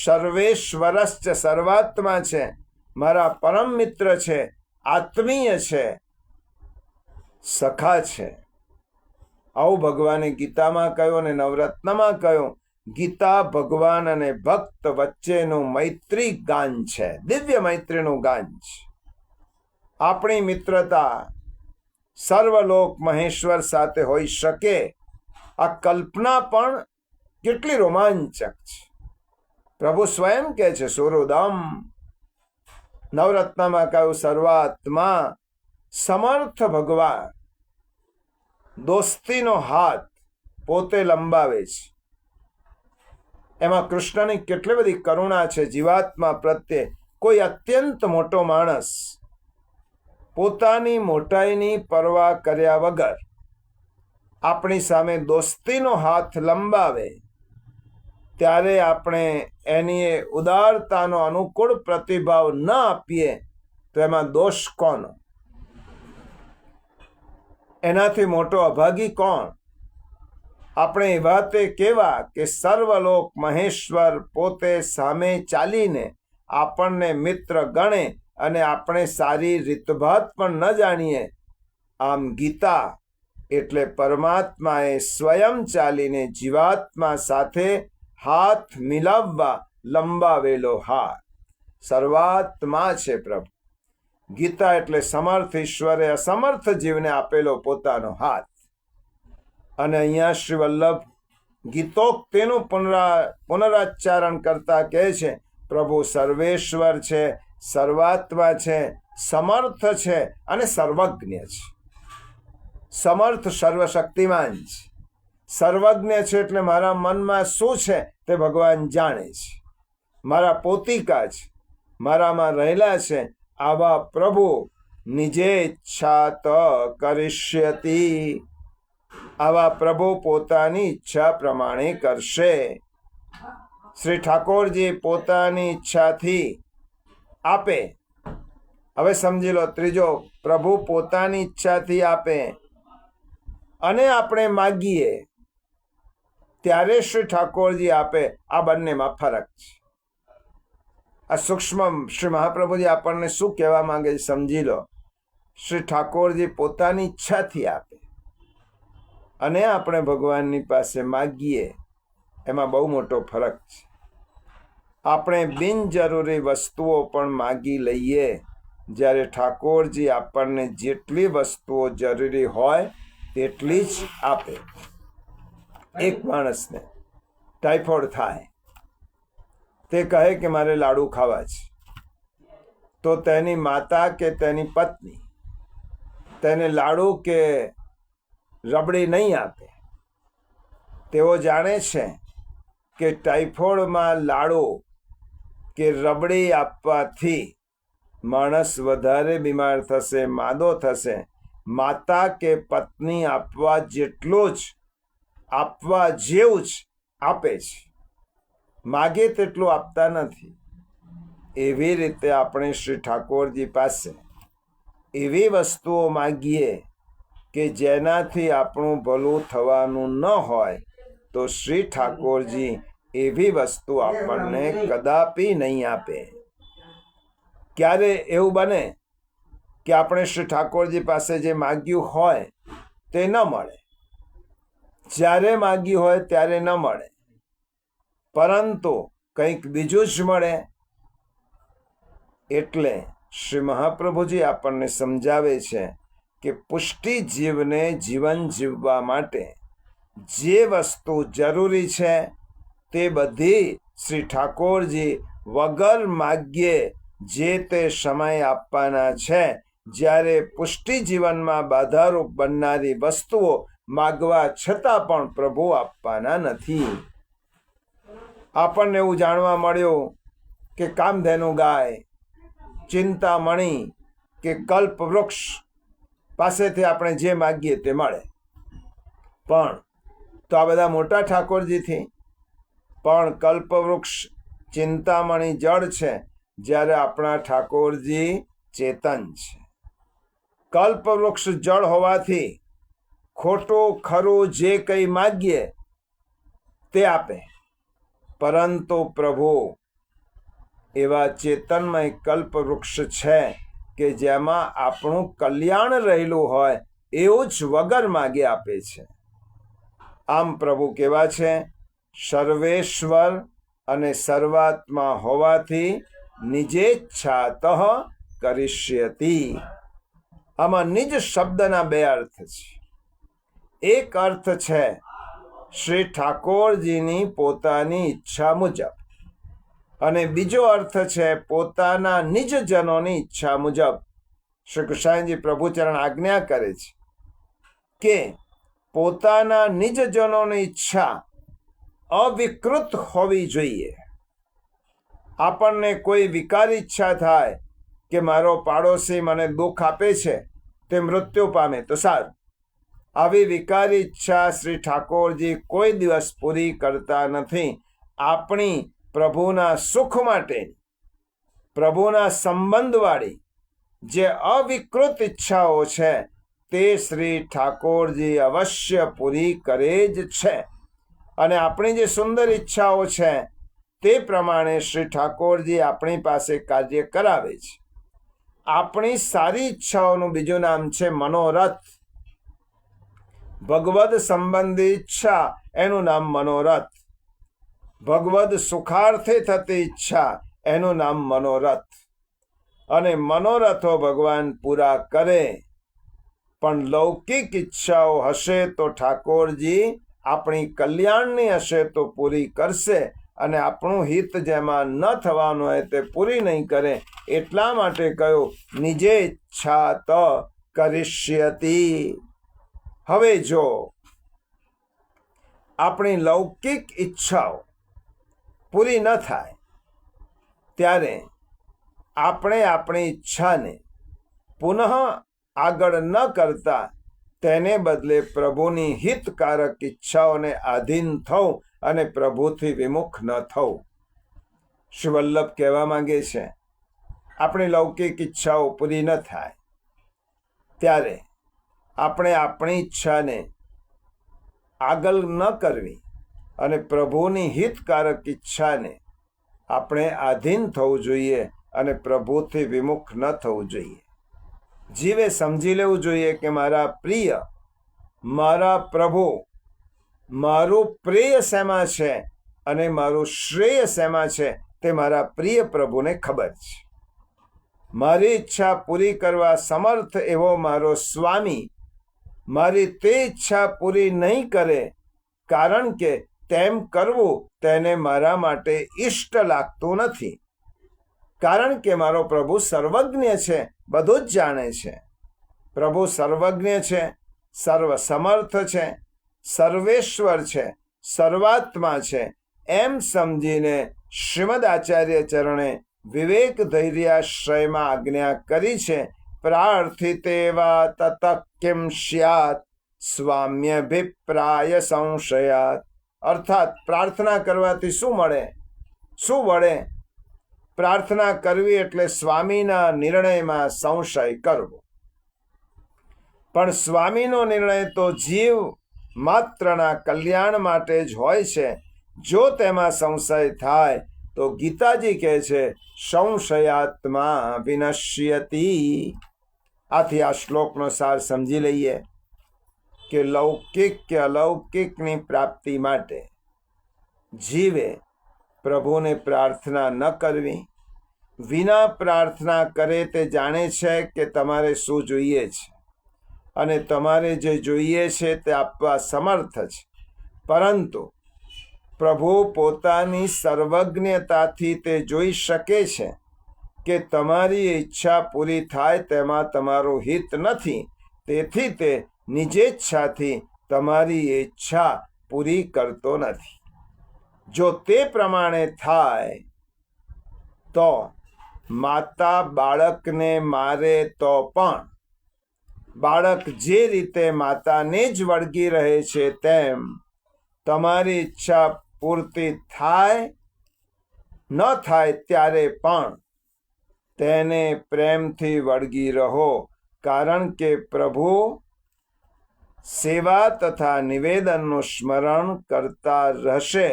સર્વેશ્વરશ્ચ સર્વાત્મા છે, મારા પરમ મિત્ર છે, આત્મીય છે, સખા છે. આવું ભગવાને ગીતામાં કહ્યું અને નવરત્નમાં કહ્યું. ગીતા ભગવાન અને ભક્ત વચ્ચેનું મૈત્રી ગાન છે, દિવ્ય મૈત્રીનું ગાન છે. આપણી મિત્રતા સર્વલોક મહેશ્વર સાથે હોઈ શકે, આ કલ્પના પણ કેટલી રોમાંચક છે. પ્રભુ સ્વયં કહે છે સુહૃદમ. નવરત્નમાં કહ્યું સર્વાત્મા, સમર્થ ભગવાન દોસ્તીનો હાથ પોતે લંબાવે છે. એમાં કૃષ્ણની કેટલી બધી કરુણા છે જીવાત્મા પ્રત્યે. કોઈ અત્યંત મોટો માણસ પોતાની મોટાઈની પરવા કર્યા વગર આપણી સામે દોસ્તીનો હાથ લંબાવે, ત્યારે આપણે એની ઉદારતાનો અનુકૂળ પ્રતિભાવ ન આપીએ તો એમાં દોષ કોનો? એનાથી મોટો અભાગી કોણ? આપણે એવા તે કેવા કે સર્વલોક મહેશ્વર પોતે સામે ચાલીને આપણને મિત્ર ગણે અને આપણે સારી રીતભાત પણ ન જાણીએ. આમ ગીતા એટલે પરમાત્માએ સ્વયં ચાલીને જીવાત્મા સાથે હાથ મિલાવવા લંબાવેલો હાથ. સર્વાત્મા છે પ્રભુ. ગીતા એટલે સમર્થ ઈશ્વરે અસમર્થ જીવને આપેલો પોતાનો હાથ. અને અહીંયા શ્રી વલ્લભ ગીતોક્તિનું પુનરાચ્ચારણ કરતા કહે છે પ્રભુ સર્વેશ્વર છે, સર્વાત્મા છે, સમર્થ છે અને સર્વજ્ઞ છે. સમર્થ સર્વશક્તિમાન છે, સર્વજ્ઞ છે એટલે મારા મનમાં શું છે તે ભગવાન જાણે છે, મારા પોતિકા છે, મારામાં રહેલા છે. આવા પ્રભુ નિજેચ્છાત કરિષ્યતિ, આવા પ્રભુ પોતાની ઈચ્છા પ્રમાણે કરશે. શ્રી ઠાકોરજી પોતાની ઈચ્છાથી આપે. હવે સમજી લો, ત્રીજો, પ્રભુ પોતાની ઈચ્છાથી આપે અને આપણે માગીએ ત્યારે શ્રી ઠાકોરજી આપે. આ બંનેમાં ફરક છે. આ સૂક્ષ્મ શ્રી મહાપ્રભુજી આપણને શું કહેવા માંગે છે સમજી લો. શ્રી ઠાકોરજી પોતાની ઈચ્છાથી આપે અને આપણે ભગવાનની પાસે માગીએ, એમાં બહુ મોટો ફરક છે. આપણે બિનજરૂરી વસ્તુઓ પણ માગી લઈએ, જ્યારે ઠાકોરજી આપણને જેટલી વસ્તુઓ જરૂરી હોય તેટલી જ આપે. એક માણસને ટાઇફોઇડ થાય, તે કહે કે મારે લાડુ ખાવા છે, તો તેની માતા કે તેની પત્ની તેને લાડુ કે રબડી નહીં આપે. તેઓ જાણે છે કે ટાઇફોઇડમાં લાડુ કે રબડી આપવાથી માણસ વધારે બીમાર થશે, માદો થશે. માતા કે પત્ની આપવા જેટલું જ, આપવા જેવું જ આપે છે, માગે તેટલું આપતા નથી. એવી રીતે આપણે શ્રી ઠાકોરજી પાસે એવી વસ્તુઓ માગીએ કે જેનાથી આપણું ભલું થવાનું ન હોય, તો શ્રી ઠાકોરજી એવી વસ્તુ આપણને કદાપી નહીં આપે. ક્યારે એવું બને કે આપણે શ્રી ઠાકોરજી પાસે જે માગ્યું હોય તે ન મળે, જ્યારે માગ્યું હોય ત્યારે ન મળે, પરંતુ કંઈક બીજું જ મળે. એટલે શ્રી મહાપ્રભુજી આપણને સમજાવે છે કે પુષ્ટિ જીવને જીવન જીવવા માટે જે વસ્તુ જરૂરી છે તે બધી શ્રી ઠાકોરજી વગર માગ્યે જે તે સમય આપવાના છે, જ્યારે પુષ્ટિ જીવનમાં બાધારૂપ બનનારી વસ્તુઓ માગવા છતાં પણ પ્રભુ આપવાના નથી. આપણને એવું જાણવા મળ્યું કે કામધેનુ ગાય, ચિંતામણી કે કલ્પ વૃક્ષ પાસેથી આપણે જે માગીએ તે મળે. પણ તો આ બધા મોટા ઠાકોરજીથી પણ કલ્પવૃક્ષ ચિંતામણી જળ છે, જ્યારે આપણા ઠાકોરજી ચેતન છે. કલ્પવૃક્ષ જળ હોવાથી ખોટું ખરું જે કંઈ માગીએ તે આપે, પરંતુ પ્રભુ એવા ચેતનમય કલ્પવૃક્ષ છે કે જેમાં આપણું કલ્યાણ રહેલું હોય એવું જ વગર માગે આપે છે. આમ પ્રભુ કેવા છે? સર્વેશ્વર અને સર્વાત્મા હોવાથી નિજેચ્છાતઃ કરિષ્યતિ. આમાં નિજ શબ્દના બે અર્થ છે. એક અર્થ છે શ્રી ઠાકોરજીની પોતાની ઈચ્છા મુજબ, અને બીજો અર્થ છે પોતાના નિજજનોની ઈચ્છા મુજબ. શ્રી કૃષ્ણજી પ્રભુચરણ આજ્ઞા કરે છે કે પોતાના નિજજનોની ઈચ્છા અવિકૃત હોવી જોઈએ. આપણને કોઈ વિકાર ઈચ્છા થાય કે મારો પાડોશી મને દુઃખ આપે છે, તે મૃત્યુ પામે તો સારું. આવી વિકારી ઈચ્છા શ્રી ઠાકોરજી કોઈ દિવસ પૂરી કરતા નથી. આપણી પ્રભુના સુખ માટે, પ્રભુના સંબંધવાળી જે અવિકૃત ઈચ્છાઓ છે તે શ્રી ઠાકોરજી અવશ્ય પૂરી કરે જ છે. અને આપણી જે સુંદર ઈચ્છાઓ છે તે પ્રમાણે શ્રી ઠાકોરજી આપણી પાસે કાર્ય કરાવે છે. આપણી સારી ઈચ્છાઓનું બીજું નામ છે મનોરથ. ભગવદ સંબંધી ઈચ્છા એનું નામ મનોરથ. ભગવદ સુખાર્થે થતી ઈચ્છા એનું નામ મનોરથ. અને મનોરથો ભગવાન પૂરા કરે. પણ લૌકિક ઈચ્છાઓ હશે તો ઠાકોરજી આપણી કલ્યાણની હશે તો પૂરી કરશે, અને આપણું હિત જેમાં ન થવાનું હોય તે પૂરી નહીં કરે. એટલા માટે કહ્યું નિજે ઈચ્છા ત કરિષ્યતિ. હવે જો આપણી લૌકિક ઈચ્છાઓ પૂરી ન થાય ત્યારે આપણે આપણી ઈચ્છાને પુનઃ આગળ ન કરતા તેને બદલે પ્રભુની હિતકારક ઈચ્છાઓને આધીન થવું અને પ્રભુથી વિમુખ ન થવું. શ્રી વલ્લભ કહેવા માંગે છે આપણી લૌકિક ઈચ્છાઓ પૂરી ન થાય ત્યારે આપણે આપણી ઈચ્છાને આગળ ન કરવી અને પ્રભુની હિતકારક ઈચ્છાને આપણે આધીન થવું જોઈએ અને પ્રભુથી વિમુખ ન થવું જોઈએ. જીવે સમજી લેવું જોઈએ કે મારા પ્રિય, મારા પ્રભુ, મારું પ્રેય શેમાં છે અને મારું શ્રેય શેમાં છે તે મારા પ્રિય પ્રભુને ખબર છે. મારી ઈચ્છા પૂરી કરવા સમર્થ એવો મારો સ્વામી મારી તે ઈચ્છા પૂરી નહીં કરે, કારણ કે તેમ કરવું તેને મારા માટે ઇષ્ટ લાગતું નથી. કારણ કે મારો પ્રભુ સર્વજ્ઞ છે, બધું જ જાણે છે. પ્રભુ સર્વજ્ઞ છે, સર્વસમર્થ છે, સર્વેશ્વર છે, સર્વાત્મા છે એમ સમજીને શ્રીમદ આચાર્ય ચરણે વિવેક ધૈર્યાશ્રયમાં આજ્ઞા કરી છે. પ્રાર્થિતેવા તત કિમ સ્યાત સ્વામ્યભિપ્રાય સંશયાત. અર્થાત પ્રાર્થના કરવાથી શું મળે, શું વળે? પ્રાર્થના કરવી એટલે સ્વામીના નિર્ણયમાં સંશય કરવો. પણ સ્વામીનો નિર્ણય તો જીવ માત્રના કલ્યાણ માટે જ હોય છે. જો તેમાં સંશય થાય તો ગીતાજી કહે છે સંશયાત્મા વિનશ્યતિ. આથી આ શ્લોકનો સાર સમજી લઈએ કે લૌકિક કે અલૌકિકની પ્રાપ્તિ માટે જીવે પ્રભુને પ્રાર્થના ન કરવી. વિના પ્રાર્થના કરે તે જાણે છે કે તમારે શું જોઈએ છે, અને તમારે જે જોઈએ છે તે આપવા સમર્થ છે. પરંતુ પ્રભુ પોતાની સર્વજ્ઞતાથી તે જોઈ શકે છે કે તમારી ઈચ્છા પૂરી થાય તેમાં તમારું હિત નથી, તેથી તે નિજેચ્છાથી તમારી ઈચ્છા પૂરી કરતો નથી. જો તે પ્રમાણે થાય તો માતા બાળકને મારે તો પણ બાળક જે રીતે માતાને જ વળગી રહે છે તેમ તમારી ઈચ્છા પૂર્તિ થાય ન થાય ત્યારે પણ તેને પ્રેમથી વળગી રહો, કારણ કે પ્રભુ સેવા તથા નિવેદનનું સ્મરણ કરતા રહેશે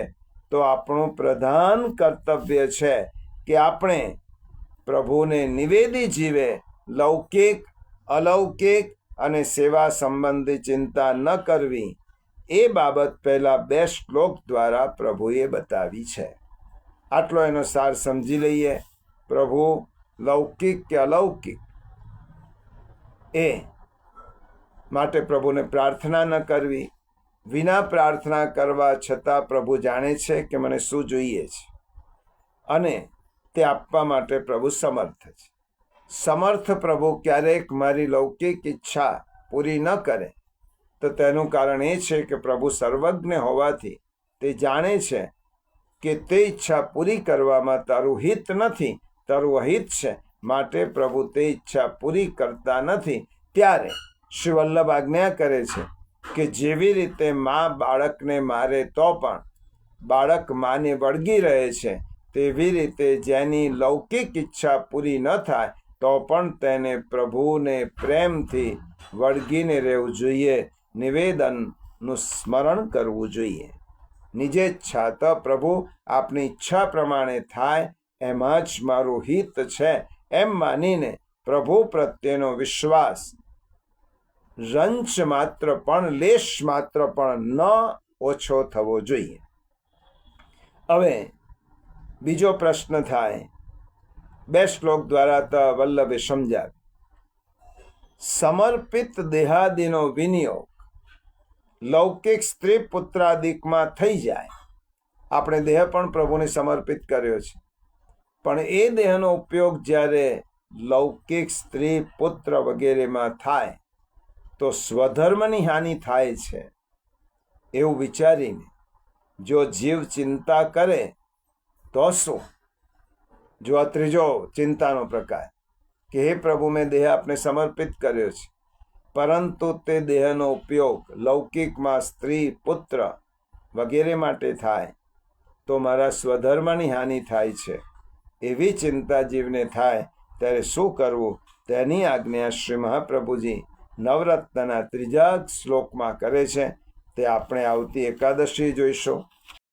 તો આપણું પ્રધાન કર્તવ્ય છે કે આપણે પ્રભુને નિવેદી જીવે, લૌકિક, અલૌકિક અને સેવા સંબંધી ચિંતા ન કરવી. એ બાબત પહેલા 2 શ્લોક દ્વારા પ્રભુએ બતાવી છે. આટલો એનો સાર સમજી લઈએ. પ્રભુ લૌકિક કે અલૌકિક એ માટે પ્રભુને પ્રાર્થના ન કરવી. વિના પ્રાર્થના કરવા છતાં પ્રભુ જાણે છે કે મને શું જોઈએ છે અને તે આપવા માટે પ્રભુ સમર્થ છે. સમર્થ પ્રભુ ક્યારેક મારી લૌકિક ઈચ્છા પૂરી ન કરે તો તેનું કારણ એ છે કે પ્રભુ સર્વજ્ઞ હોવાથી તે જાણે છે કે તે ઈચ્છા પૂરી કરવામાં તારું હિત નથી, તારું અહિત છે, માટે પ્રભુ તે ઈચ્છા પૂરી કરતા નથી. ત્યારે શ્રી વલ્લભ આજ્ઞા કરે છે કે જેવી રીતે મા બાળકને મારે તો પણ બાળક માને વળગી રહે છે, તેવી રીતે જેની લૌકિક ઈચ્છા પૂરી ન થાય તો પણ તેને પ્રભુને પ્રેમથી વળગીને રહેવું જોઈએ, નિવેદનનું સ્મરણ કરવું જોઈએ. નિજેચ્છા તો પ્રભુ આપની ઈચ્છા પ્રમાણે થાય એમાં જ મારું હિત છે એમ માનીને પ્રભુ પ્રત્યેનો વિશ્વાસ રંચ માત્ર પણ, લેશ માત્ર પણ ન ઓછો થવો જોઈએ. હવે બીજો પ્રશ્ન થાય. 2 શ્લોક દ્વારા તો વલ્લભે સમજાવ્યું. સમર્પિત દેહાદિનો વિનિયોગ લૌકિક સ્ત્રી પુત્રાદિકમાં થઈ જાય. આપણે દેહ પણ પ્રભુને સમર્પિત કર્યો છે, પણ એ દેહનો ઉપયોગ જ્યારે લૌકિક સ્ત્રી પુત્ર વગેરેમાં થાય તો સ્વધર્મની હાનિ થાય છે. એવું વિચારીને જો જીવ ચિંતા કરે તો શું? જો આ ત્રીજો ચિંતાનો પ્રકાર કે હે પ્રભુ, મેં દેહ આપને સમર્પિત કર્યો છે, પરંતુ તે દેહનો ઉપયોગ લૌકિકમાં સ્ત્રી પુત્ર વગેરે માટે થાય તો મારા સ્વધર્મની હાનિ થાય છે. એવી ચિંતા જીવને થાય ત્યારે શું કરવું તેની આજ્ઞા શ્રી મહાપ્રભુજી નવરત્નના 3જા શ્લોકમાં કરે છે. તે આપણે આવતી એકાદશી જોઈશું.